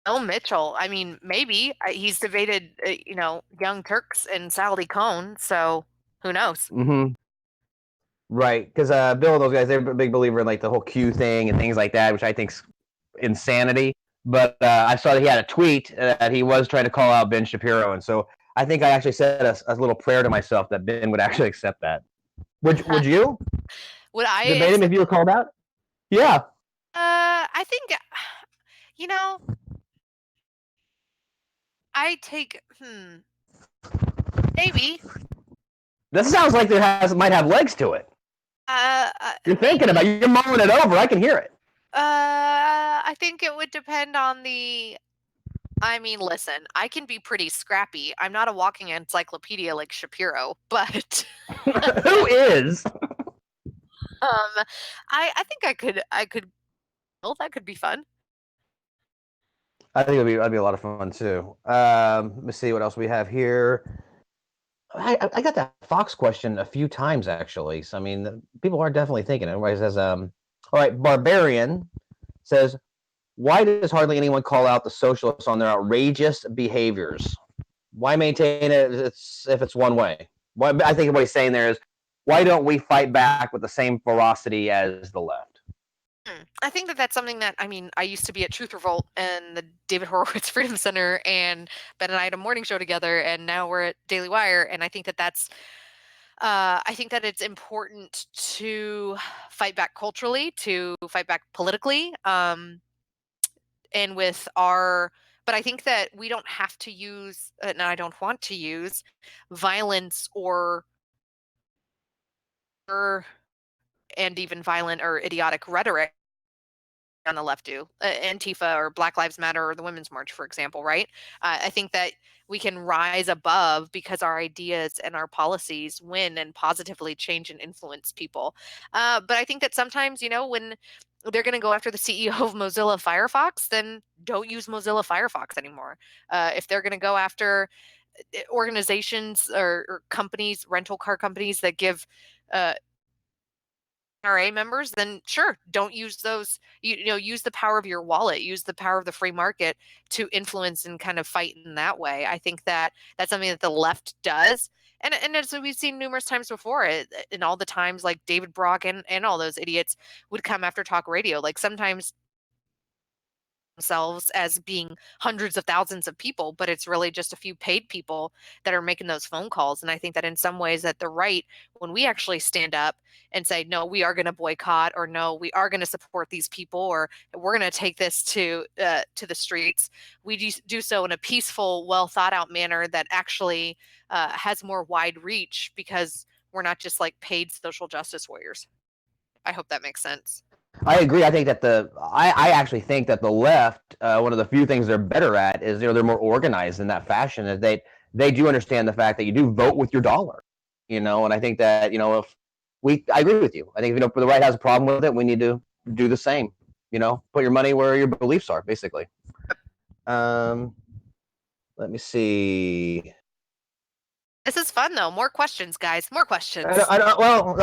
Bill Mitchell, I mean, maybe. He's debated, Young Turks and Sally Cohn, so who knows? Mm-hmm. Right, because Bill and those guys, they're a big believer in like the whole Q thing and things like that, which I think's insanity. But I saw that he had a tweet that he was trying to call out Ben Shapiro, and so I think I actually said a little prayer to myself that Ben would actually accept that. Would you? Would I debate him if you were called out? Yeah. I think, I take maybe. This sounds like might have legs to it. You're thinking about it. You're mulling it over. I can hear it. I think it would depend on listen, I can be pretty scrappy. I'm not a walking encyclopedia like Shapiro, but who is? I think I could. Well, that could be fun. I think that'd be a lot of fun too. Let me see what else we have here. I got that Fox question a few times actually. So I mean, people are definitely thinking. Everybody says, "All right." Barbarian says, "Why does hardly anyone call out the socialists on their outrageous behaviors? Why maintain it if it's one way?" I think what he's saying there is, why don't we fight back with the same ferocity as the left? I think that's something that, I used to be at Truth Revolt and the David Horowitz Freedom Center, and Ben and I had a morning show together, and now we're at Daily Wire, and I think that's I think that it's important to fight back culturally, to fight back politically, and but I think that we don't have to use, and I don't want to use violence and even violent or idiotic rhetoric on the left do. Antifa or Black Lives Matter or the Women's March, for example, right? I think that we can rise above because our ideas and our policies win and positively change and influence people. But I think that sometimes, when they're going to go after the CEO of Mozilla Firefox, then don't use Mozilla Firefox anymore. If they're going to go after organizations or companies, rental car companies that give NRA members, then sure, don't use those. Use the power of your wallet, use the power of the free market to influence and kind of fight in that way. I think that that's something that the left does. And as we've seen numerous times before, and all the times like David Brock and all those idiots would come after talk radio. Like sometimes themselves as being hundreds of thousands of people, but it's really just a few paid people that are making those phone calls. And I think that in some ways that the right, when we actually stand up and say, no, we are going to boycott, or no, we are going to support these people, or we're going to take this to the streets, we do so in a peaceful, well thought out manner that actually has more wide reach, because we're not just like paid social justice warriors. I hope that makes sense. I agree. I think that I actually think that the left, one of the few things they're better at is, they're more organized in that fashion. Is they do understand the fact that you do vote with your dollar, and I think that, I agree with you. I think, if the right has a problem with it, we need to do the same. Put your money where your beliefs are, basically. Let me see. This is fun though. More questions, guys. More questions. I'm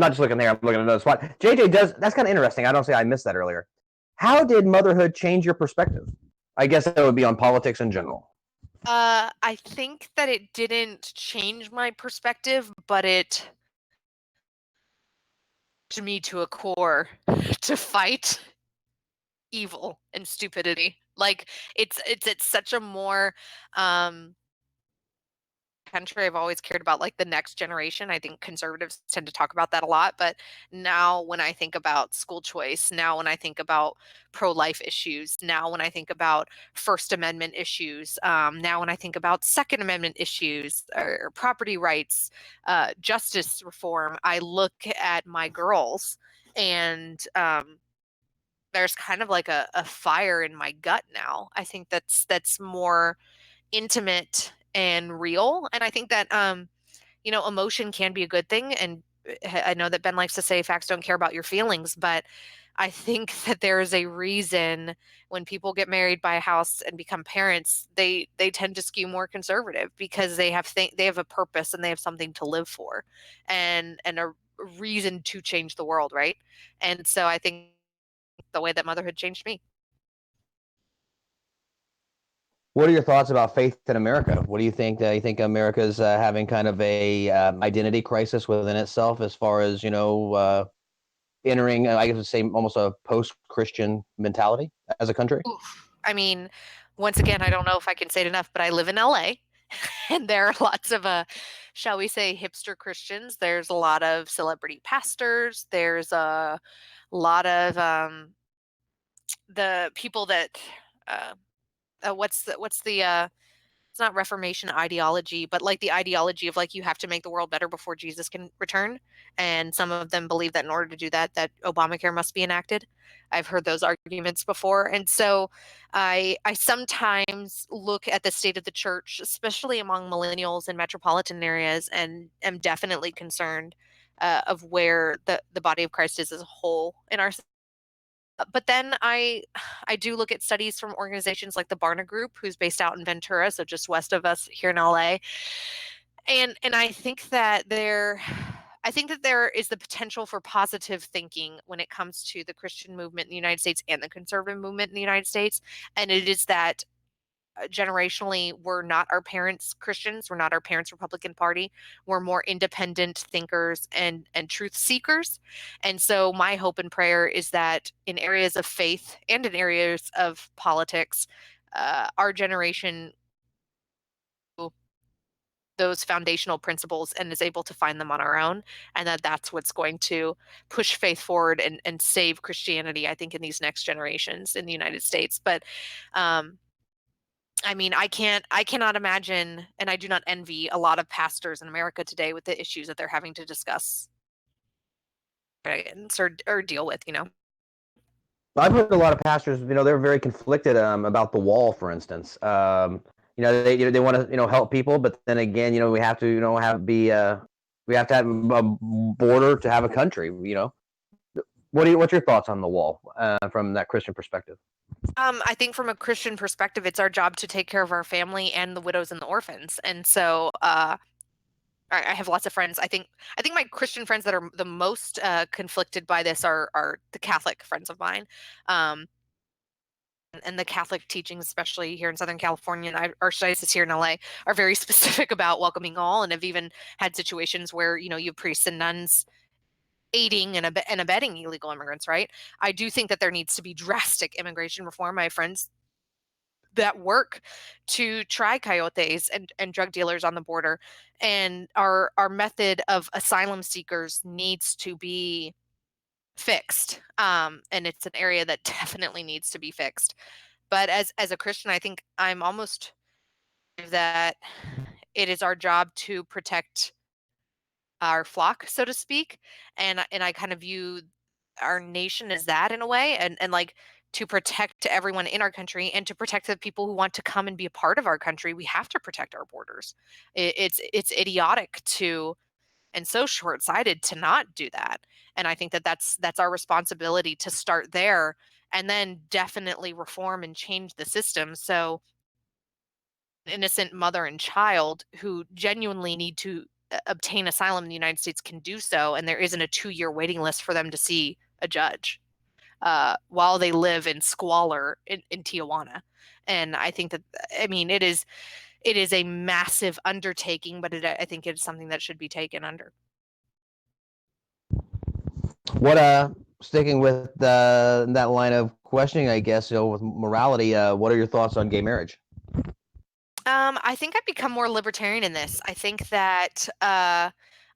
not just looking there. I'm looking at another spot. JJ does. That's kind of interesting. I don't say I missed that earlier. How did motherhood change your perspective? I guess that would be on politics in general. I think that it didn't change my perspective, but it to me to a core to fight evil and stupidity. Like it's such a more country. I've always cared about like the next generation. I think conservatives tend to talk about that a lot, but now when I think about school choice, now when I think about pro-life issues, now when I think about First Amendment issues, now when I think about Second Amendment issues, or property rights, justice reform, I look at my girls, and there's kind of like a fire in my gut now. I think that's more intimate and real. And I think that emotion can be a good thing. And I know that Ben likes to say facts don't care about your feelings, but I think that there is a reason when people get married, buy a house, and become parents, they tend to skew more conservative, because they have a purpose, and they have something to live for, and a reason to change the world, right? And so I think the way that motherhood changed me. What are your thoughts about faith in America? What do you think? You think America's having kind of a identity crisis within itself, as far as entering, I guess, say almost a post-Christian mentality as a country? Oof. I mean, once again, I don't know if I can say it enough, but I live in LA, and there are lots of shall we say, hipster Christians. There's a lot of celebrity pastors. There's a lot of the people that what's the it's not Reformation ideology, but like the ideology of like you have to make the world better before Jesus can return. And some of them believe that in order to do that, that Obamacare must be enacted. I've heard those arguments before. And so I sometimes look at the state of the church, especially among millennials in metropolitan areas, and am definitely concerned of where the body of Christ is as a whole in our. But then I do look at studies from organizations like the Barna Group, who's based out in Ventura, so just west of us here in LA. And I think that there is the potential for positive thinking when it comes to the Christian movement in the United States and the conservative movement in the United States. And it is that generationally, we're not our parents Christians, we're not our parents Republican Party, we're more independent thinkers and truth seekers. And so my hope and prayer is that in areas of faith and in areas of politics, our generation those foundational principles and is able to find them on our own, and that's what's going to push faith forward and save Christianity, I think, in these next generations in the United States. But I mean, I cannot imagine, and I do not envy a lot of pastors in America today with the issues that they're having to discuss or deal with, I've heard a lot of pastors, they're very conflicted about the wall, for instance. They want to, help people, but then again, we have to, we have to have a border to have a country. What's your thoughts on the wall from that Christian perspective? I think from a Christian perspective, it's our job to take care of our family and the widows and the orphans. And so I have lots of friends. I think my Christian friends that are the most conflicted by this are the Catholic friends of mine. And the Catholic teachings, especially here in Southern California and Archdiocese here in LA, are very specific about welcoming all, and have even had situations where, you have priests and nuns aiding and abetting illegal immigrants, right? I do think that there needs to be drastic immigration reform. I have friends that work to try coyotes and drug dealers on the border, and our method of asylum seekers needs to be fixed. And it's an area that definitely needs to be fixed. But as a Christian, I think I'm almost that it is our job to protect our flock, so to speak. And I kind of view our nation as that in a way, and like to protect everyone in our country and to protect the people who want to come and be a part of our country, we have to protect our borders. It's idiotic to and so short-sighted to not do that. And I think that that's our responsibility to start there and then definitely reform and change the system so innocent mother and child who genuinely need to obtain asylum in the United States can do so, and there isn't a 2-year waiting list for them to see a judge while they live in squalor in Tijuana. And I think that, I mean, it is a massive undertaking, but I think it's something that should be taken under. What sticking with that line of questioning, I guess, with morality, what are your thoughts on gay marriage? I think I've become more libertarian in this. I think that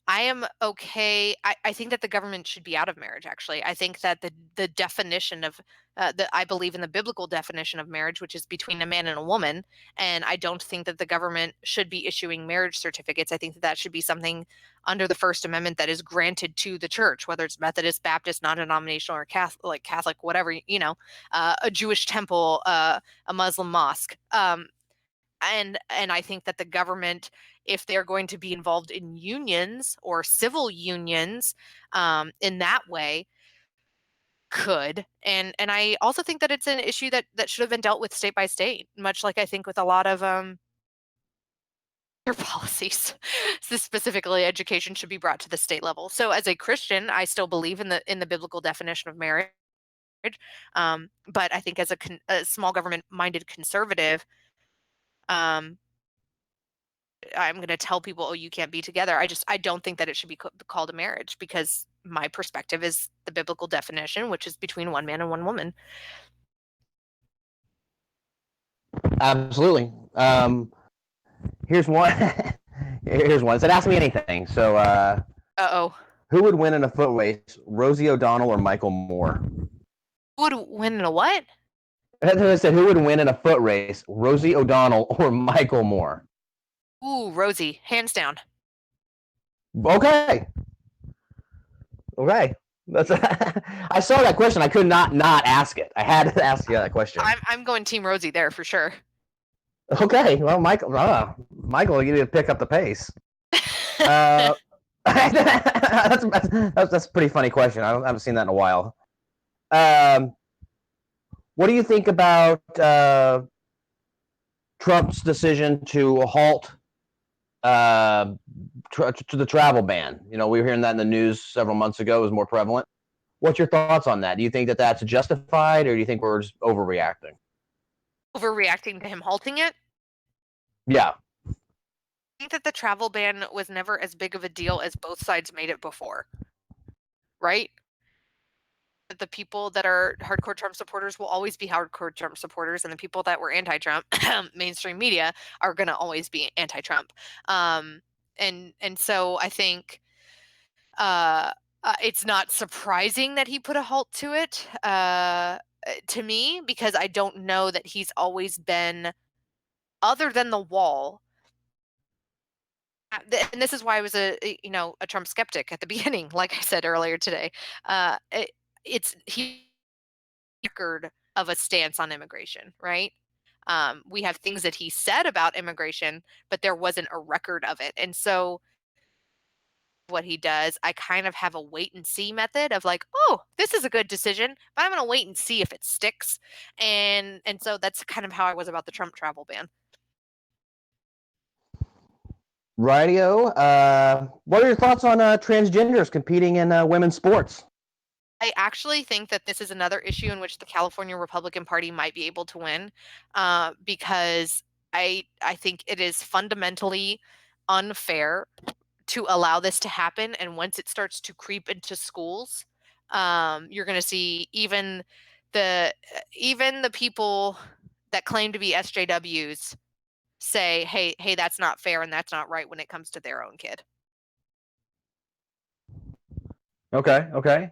I am okay. I think that the government should be out of marriage, actually. I think that the definition of I believe in the biblical definition of marriage, which is between a man and a woman. And I don't think that the government should be issuing marriage certificates. I think that that should be something under the First Amendment that is granted to the church, whether it's Methodist, Baptist, non-denominational, or Catholic, whatever, a Jewish temple, a Muslim mosque. And I think that the government, if they're going to be involved in unions or civil unions, in that way, could. And I also think that it's an issue that should have been dealt with state by state, much like I think with a lot of their policies. So specifically, education should be brought to the state level. So as a Christian, I still believe in the biblical definition of marriage. But I think as a small government minded conservative, um, I'm going to tell people, oh, you can't be together. I don't think that it should be called a marriage, because my perspective is the biblical definition, which is between one man and one woman. Absolutely. Here's one. Here's one. It said, "Ask me anything." So, Uh-oh. who would win in a foot race, Rosie O'Donnell or Michael Moore? Who would win in a what? I said, who would win in a foot race, Rosie O'Donnell or Michael Moore? Ooh, Rosie, hands down. Okay. That's I saw that question. I could not ask it. I had to ask you that question. I'm going Team Rosie there for sure. Okay. Well, Michael, you need to pick up the pace. That's a pretty funny question. I haven't seen that in a while. What do you think about Trump's decision to halt to the travel ban? We were hearing that in the news several months ago. It was more prevalent. What's your thoughts on that? Do you think that that's justified, or do you think we're just overreacting? Overreacting to him halting it? Yeah. I think that the travel ban was never as big of a deal as both sides made it before. Right? The people that are hardcore Trump supporters will always be hardcore Trump supporters, and the people that were anti-Trump, mainstream media, are going to always be anti-Trump. And so I think it's not surprising that he put a halt to it, to me, because I don't know that he's always been, other than the wall. And this is why I was a Trump skeptic at the beginning, like I said earlier today. It's he record of a stance on immigration, right? We have things that he said about immigration, but there wasn't a record of it. And so what he does, I kind of have a wait and see method of like, oh, this is a good decision, but I'm going to wait and see if it sticks. And so that's kind of how I was about the Trump travel ban. Rightio. What are your thoughts on transgenders competing in women's sports? I actually think that this is another issue in which the California Republican Party might be able to win, because I think it is fundamentally unfair to allow this to happen. And once it starts to creep into schools, you're going to see even the people that claim to be SJWs say, hey, that's not fair and that's not right when it comes to their own kid. Okay.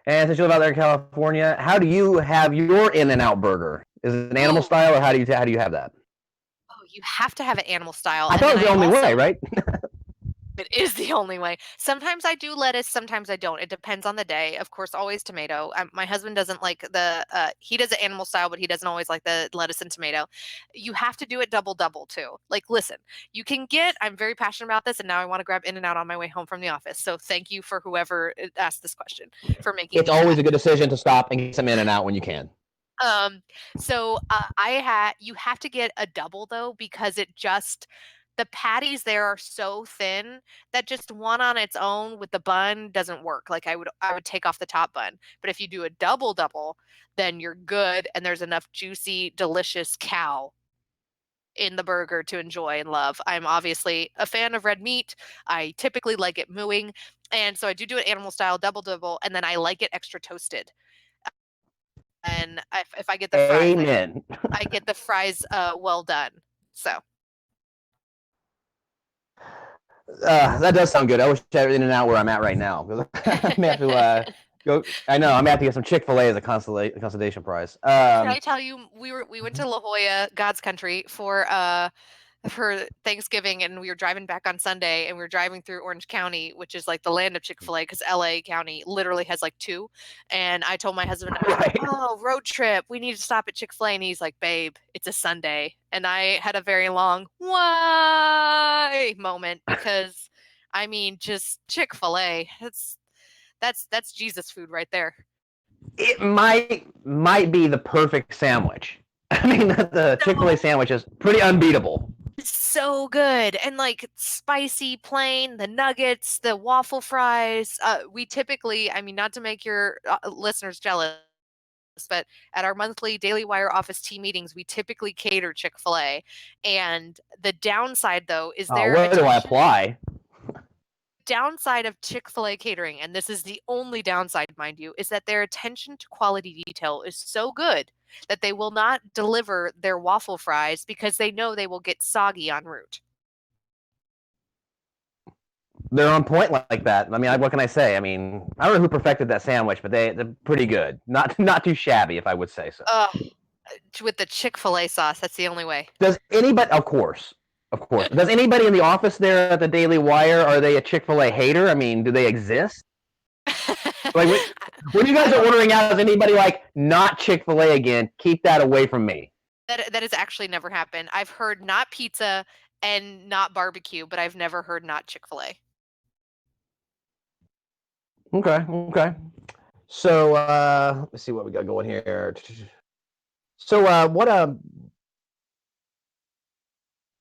And since you live out there in California, how do you have your In-N-Out burger? Is it an animal style, or how do you have that? Oh, you have to have an animal style. I thought it was the only way, right? It is the only way. Sometimes I do lettuce, sometimes I don't. It depends on the day. Of course, always tomato. My husband doesn't like he does an animal style, but he doesn't always like the lettuce and tomato. You have to do it double too. Like, listen, I'm very passionate about this, and now I want to grab In-N-Out on my way home from the office. So thank you for whoever asked this question for making It's always a good decision to stop and get some In-N-Out when you can. You have to get a double though, because the patties there are so thin that just one on its own with the bun doesn't work. Like I would take off the top bun. But if you do a double, then you're good, and there's enough juicy, delicious cow in the burger to enjoy and love. I'm obviously a fan of red meat. I typically like it mooing, and so I do it animal style double, and then I like it extra toasted. And if I get the fries, I get the fries well done. So. That does sound good. I wish I had In-N-Out where I'm at right now. I may have to go. I know I may have to get some Chick-fil-A as a consolation prize. Can I tell you, we went to La Jolla, God's country, for Thanksgiving, and we were driving back on Sunday, and we were driving through Orange County, which is like the land of Chick-fil-A, because LA County literally has like 2. And I told my husband, oh, road trip, we need to stop at Chick-fil-A. And he's like, babe, it's a Sunday. And I had a very long why moment, because I mean, just Chick-fil-A, that's Jesus food right there. It might be the perfect sandwich. I mean, the Chick-fil-A sandwich is pretty unbeatable. So good, and like spicy, plain, the nuggets, the waffle fries. We typically, I mean, not to make your listeners jealous, but at our monthly Daily Wire office team meetings, we typically cater Chick-fil-A. And the downside, though, is where do I apply? Downside of Chick-fil-A catering, and this is the only downside, mind you, is that their attention to quality detail is so good that they will not deliver their waffle fries because they know they will get soggy en route. They're on point like that. I mean, what can I say? I mean, I don't know who perfected that sandwich, but they're pretty good. Not too shabby, if I would say so. With the Chick-fil-A sauce, that's the only way. Does anybody? Of course. Does anybody in the office there at the Daily Wire, are they a Chick-fil-A hater? I mean, do they exist? Like when you guys are ordering out, is anybody like, not Chick-fil-A again? Keep that away from me. That has actually never happened. I've heard not pizza and not barbecue, but I've never heard not Chick-fil-A. Okay. So let's see what we got going here. So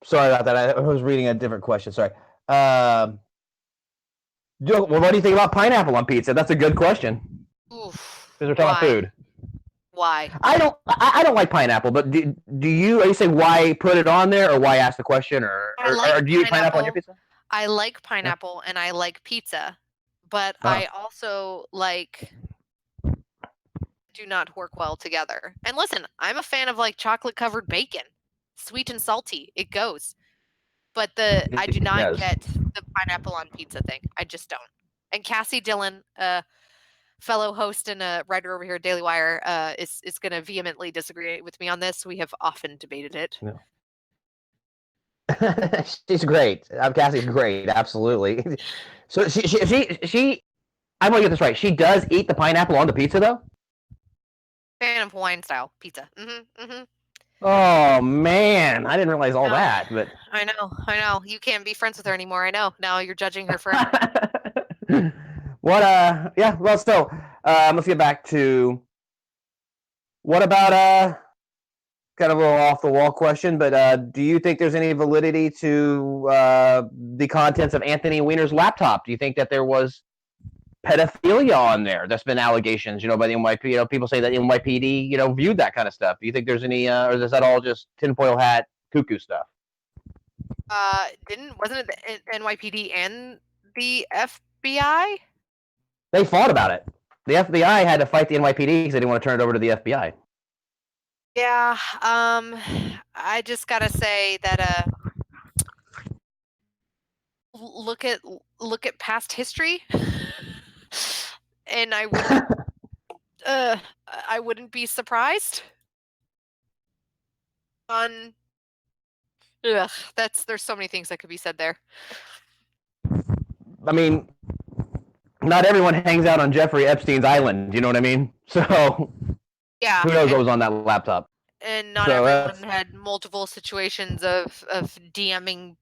sorry about that. I was reading a different question. Sorry. What do you think about pineapple on pizza? That's a good question. Oof. Because we're talking food. Why? I don't like pineapple, but do you? Are you saying why put it on there, or why ask the question, or do you eat pineapple on your pizza? I like pineapple and I like pizza, but I also do not work well together. And listen, I'm a fan of like chocolate covered bacon, sweet and salty. It goes. But I do not get the pineapple on pizza thing. I just don't. And Cassie Dillon, fellow host and a writer over here at Daily Wire, is going to vehemently disagree with me on this. We have often debated it. No. She's great. Cassie's great. Absolutely. So she I'm going to get this right. She does eat the pineapple on the pizza, though? Fan of Hawaiian style pizza. Oh man, I didn't realize all that. But I know. You can't be friends with her anymore. I know. Now you're judging her forever. Yeah. Well, so let's get back to what about kind of a little off the wall question, but do you think there's any validity to the contents of Anthony Weiner's laptop? Do you think that there was pedophilia on there? That's been allegations, by the NYPD. People say that NYPD, viewed that kind of stuff. Do you think there's any, or is that all just tinfoil hat cuckoo stuff? Wasn't it the NYPD and the FBI? They fought about it. The FBI had to fight the NYPD because they didn't want to turn it over to the FBI. Yeah, I just gotta say that look at past history, and I wouldn't be surprised. On ugh, there's so many things that could be said there. I mean, not everyone hangs out on Jeffrey Epstein's island. You know what I mean? So Yeah, who knows what was on that laptop? and not So everyone had multiple situations of DMing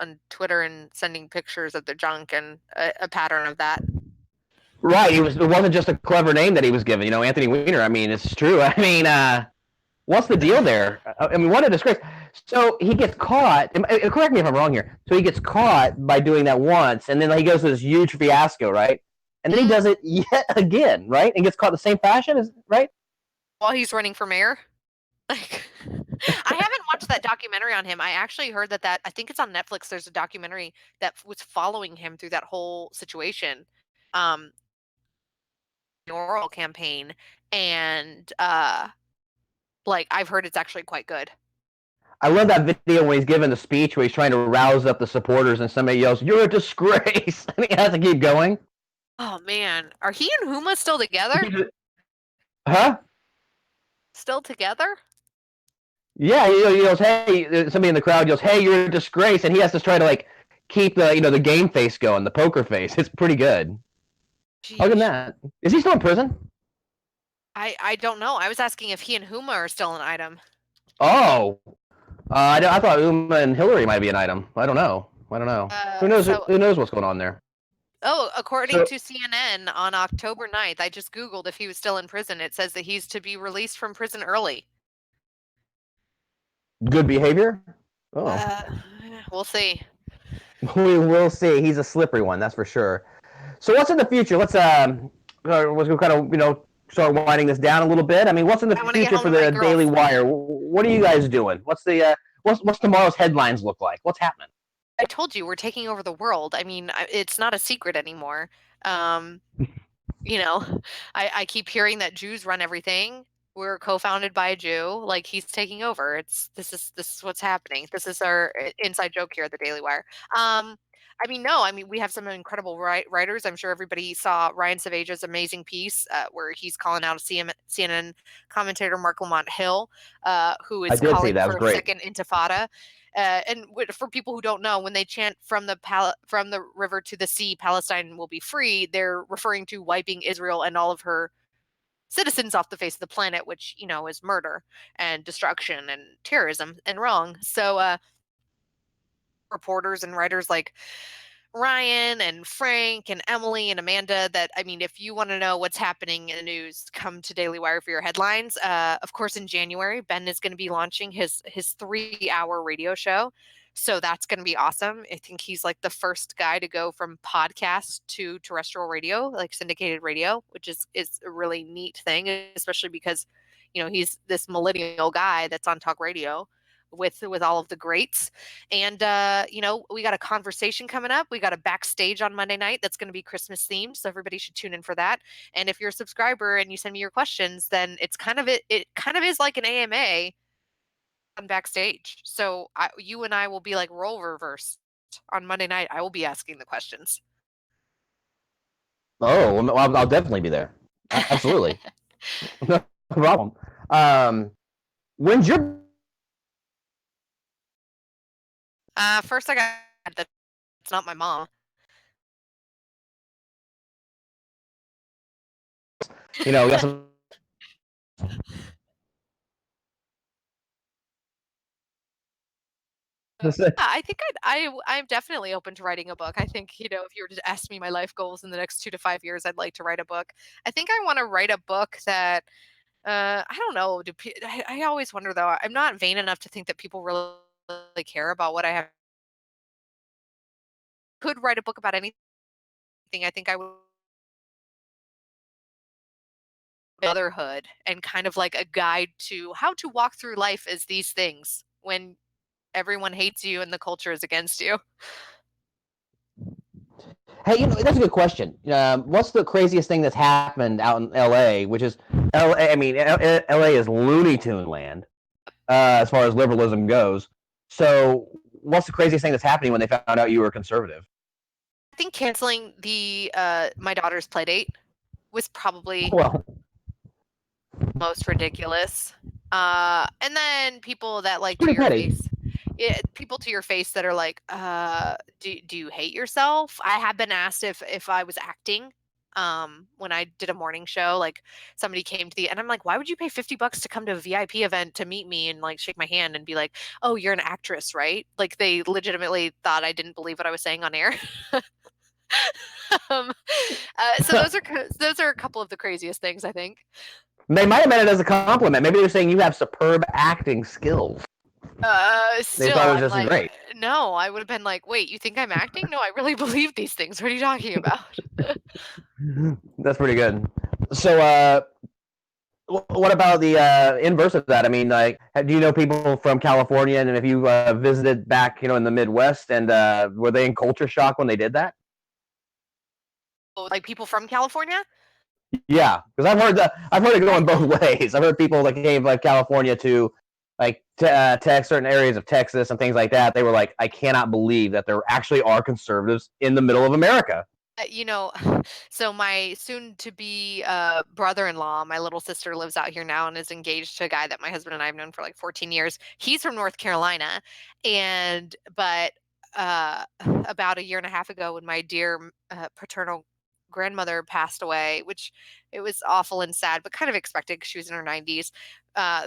on Twitter and sending pictures of their junk and a pattern of that. right. It wasn't just a clever name that he was given. You know, Anthony Weiner. I mean, it's true. I mean, what's the deal there? I mean, what a disgrace. So he gets caught. Correct me if I'm wrong here. So he gets caught by doing that once, and then he goes to this huge fiasco, right? And then he does it yet again, right? And gets caught in the same fashion, right? While he's running for mayor. Like, I haven't watched that documentary on him. I actually heard that I think it's on Netflix. There's a documentary that was following him through that whole situation, mayoral campaign, and like I've heard it's actually quite good. I love that video when he's giving the speech where he's trying to rouse up the supporters, and somebody yells, "You're a disgrace," and he has to keep going. Oh man, are he and Huma still together? Huh? Still together? Yeah, he yells, "Hey!" Somebody in the crowd yells, "Hey, you're a disgrace!" And he has to try to like keep the game face going, the poker face. It's pretty good. Other than Jeez. that, is he still in prison? I don't know. I was asking if he and Huma are still an item. Oh, I thought Uma and Hillary might be an item. I don't know. Who knows? So Who knows what's going on there? according So to CNN on October 9th, I just Googled if he was still in prison. It says that he's to be released from prison early. good behavior. Oh, Uh, we'll see. we will see. He's a slippery one, that's for sure. So what's in the future? Let's kind of start winding this down a little bit. I mean, what's in the I want to get future home for to my the girls. Daily Wire? What are you guys doing? What's tomorrow's headlines look like? What's happening? I told you we're taking over the world. I mean, it's not a secret anymore. Um, you know, I keep hearing that Jews run everything. We're co-founded by a Jew. Like he's taking over. This is what's happening. This is our inside joke here at the Daily Wire. I mean, no, I mean we have some incredible writers. I'm sure everybody saw Ryan Savage's amazing piece where he's calling out CNN commentator Mark Lamont Hill, who I is did see calling that. It was for a great. second intifada. And for people who don't know, when they chant from the river to the sea, Palestine will be free, they're referring to wiping Israel and all of her citizens off the face of the planet, which is murder and destruction and terrorism and wrong. So reporters and writers like Ryan and Frank and Emily and Amanda that, I mean, if you want to know what's happening in the news, come to Daily Wire for your headlines. Of course, in January, Ben is going to be launching his 3-hour radio show. So that's going to be awesome. I think he's like the first guy to go from podcast to terrestrial radio, like syndicated radio, which is a really neat thing, especially because, he's this millennial guy that's on talk radio with all of the greats. And we got a conversation coming up. We got a backstage on Monday night that's going to be Christmas themed, so everybody should tune in for that. And if you're a subscriber and you send me your questions, then it kind of is like an AMA on backstage. So you and I will be like role reversed on Monday night. I will be asking the questions. Oh, well, I'll definitely be there. Absolutely, no problem. When's your First I got that it's not my mom. we got some. I think I'm definitely open to writing a book. I think, if you were to ask me my life goals in the next 2 to 5 years, I'd like to write a book. I think I want to write a book that I don't know. I always wonder though. I'm not vain enough to think that people really care about what I have. Could write a book about anything. I think I would motherhood and kind of like a guide to how to walk through life as these things when everyone hates you and the culture is against you. Hey, that's a good question. What's the craziest thing that's happened out in LA? Which is LA. I mean, LA is Looney Tune land as far as liberalism goes. So, what's the craziest thing that's happening when they found out you were conservative? I think canceling the my daughter's play date was probably Well, most ridiculous. And then people that like to pretty your petty. face. People to your face that are like, do you hate yourself? I have been asked if I was acting. When I did a morning show, like somebody came to and I'm like, why would you pay $50 to come to a VIP event to meet me and like shake my hand and be like, oh, you're an actress, right? Like they legitimately thought I didn't believe what I was saying on air. um, so those are a couple of the craziest things, I think. They might have meant it as a compliment. Maybe they're saying you have superb acting skills. They Still, thought it was I'm just like, great. no, I would have been like, wait, you think I'm acting? No, I really believe these things. What are you talking about? That's pretty good. So, what about the inverse of that? I mean, like, do you know people from California, and if you visited back, in the Midwest, and were they in culture shock when they did that? Oh, like people from California? Yeah, because I've heard it going both ways. I've heard people that came like California to like certain areas of Texas and things like that. They were like, I cannot believe that there actually are conservatives in the middle of America. So my soon-to-be brother-in-law, my little sister lives out here now and is engaged to a guy that my husband and I have known for like 14 years. He's from North Carolina, but about a year and a half ago, when my dear paternal grandmother passed away, which it was awful and sad, but kind of expected because she was in her 90s.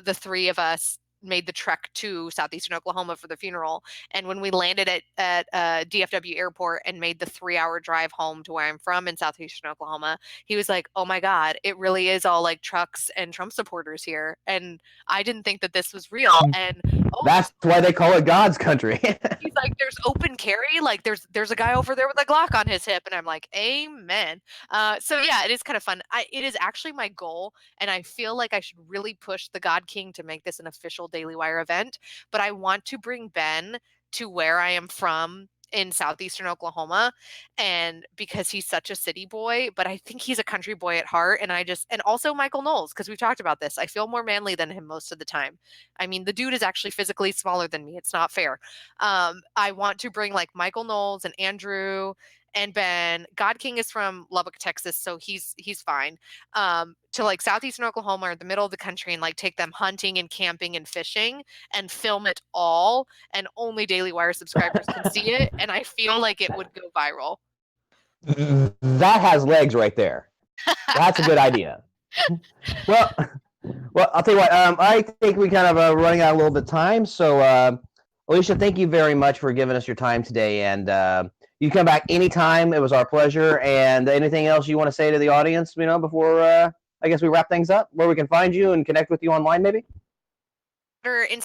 The three of us made the trek to southeastern Oklahoma for the funeral. And when we landed at DFW airport and made the 3-hour drive home to where I'm from in southeastern Oklahoma, he was like, oh my God, it really is all like trucks and Trump supporters here. And I didn't think that this was real. And That's why they call it God's country. he's like, there's open carry. Like there's a guy over there with a Glock on his hip. And I'm like, amen. So yeah, it is kind of fun. It is actually my goal. And I feel like I should really push the God King to make this an official Daily Wire event. But I want to bring Ben to where I am from in southeastern Oklahoma, and because he's such a city boy, but I think he's a country boy at heart. And also Michael Knowles, because we've talked about this. I feel more manly than him most of the time. I mean, the dude is actually physically smaller than me. It's not fair. I want to bring like Michael Knowles and Andrew and Ben. God King is from Lubbock, Texas, so he's fine. To like southeastern Oklahoma or the middle of the country and like take them hunting and camping and fishing and film it all, and only Daily Wire subscribers can see it. And I feel like it would go viral. That has legs right there. That's a good idea. Well, I'll tell you what. I think we kind of running out a little bit of time. So, Elisha, thank you very much for giving us your time today. And you come back anytime. It was our pleasure. And anything else you want to say to the audience, before I guess we wrap things up, where we can find you and connect with you online, maybe?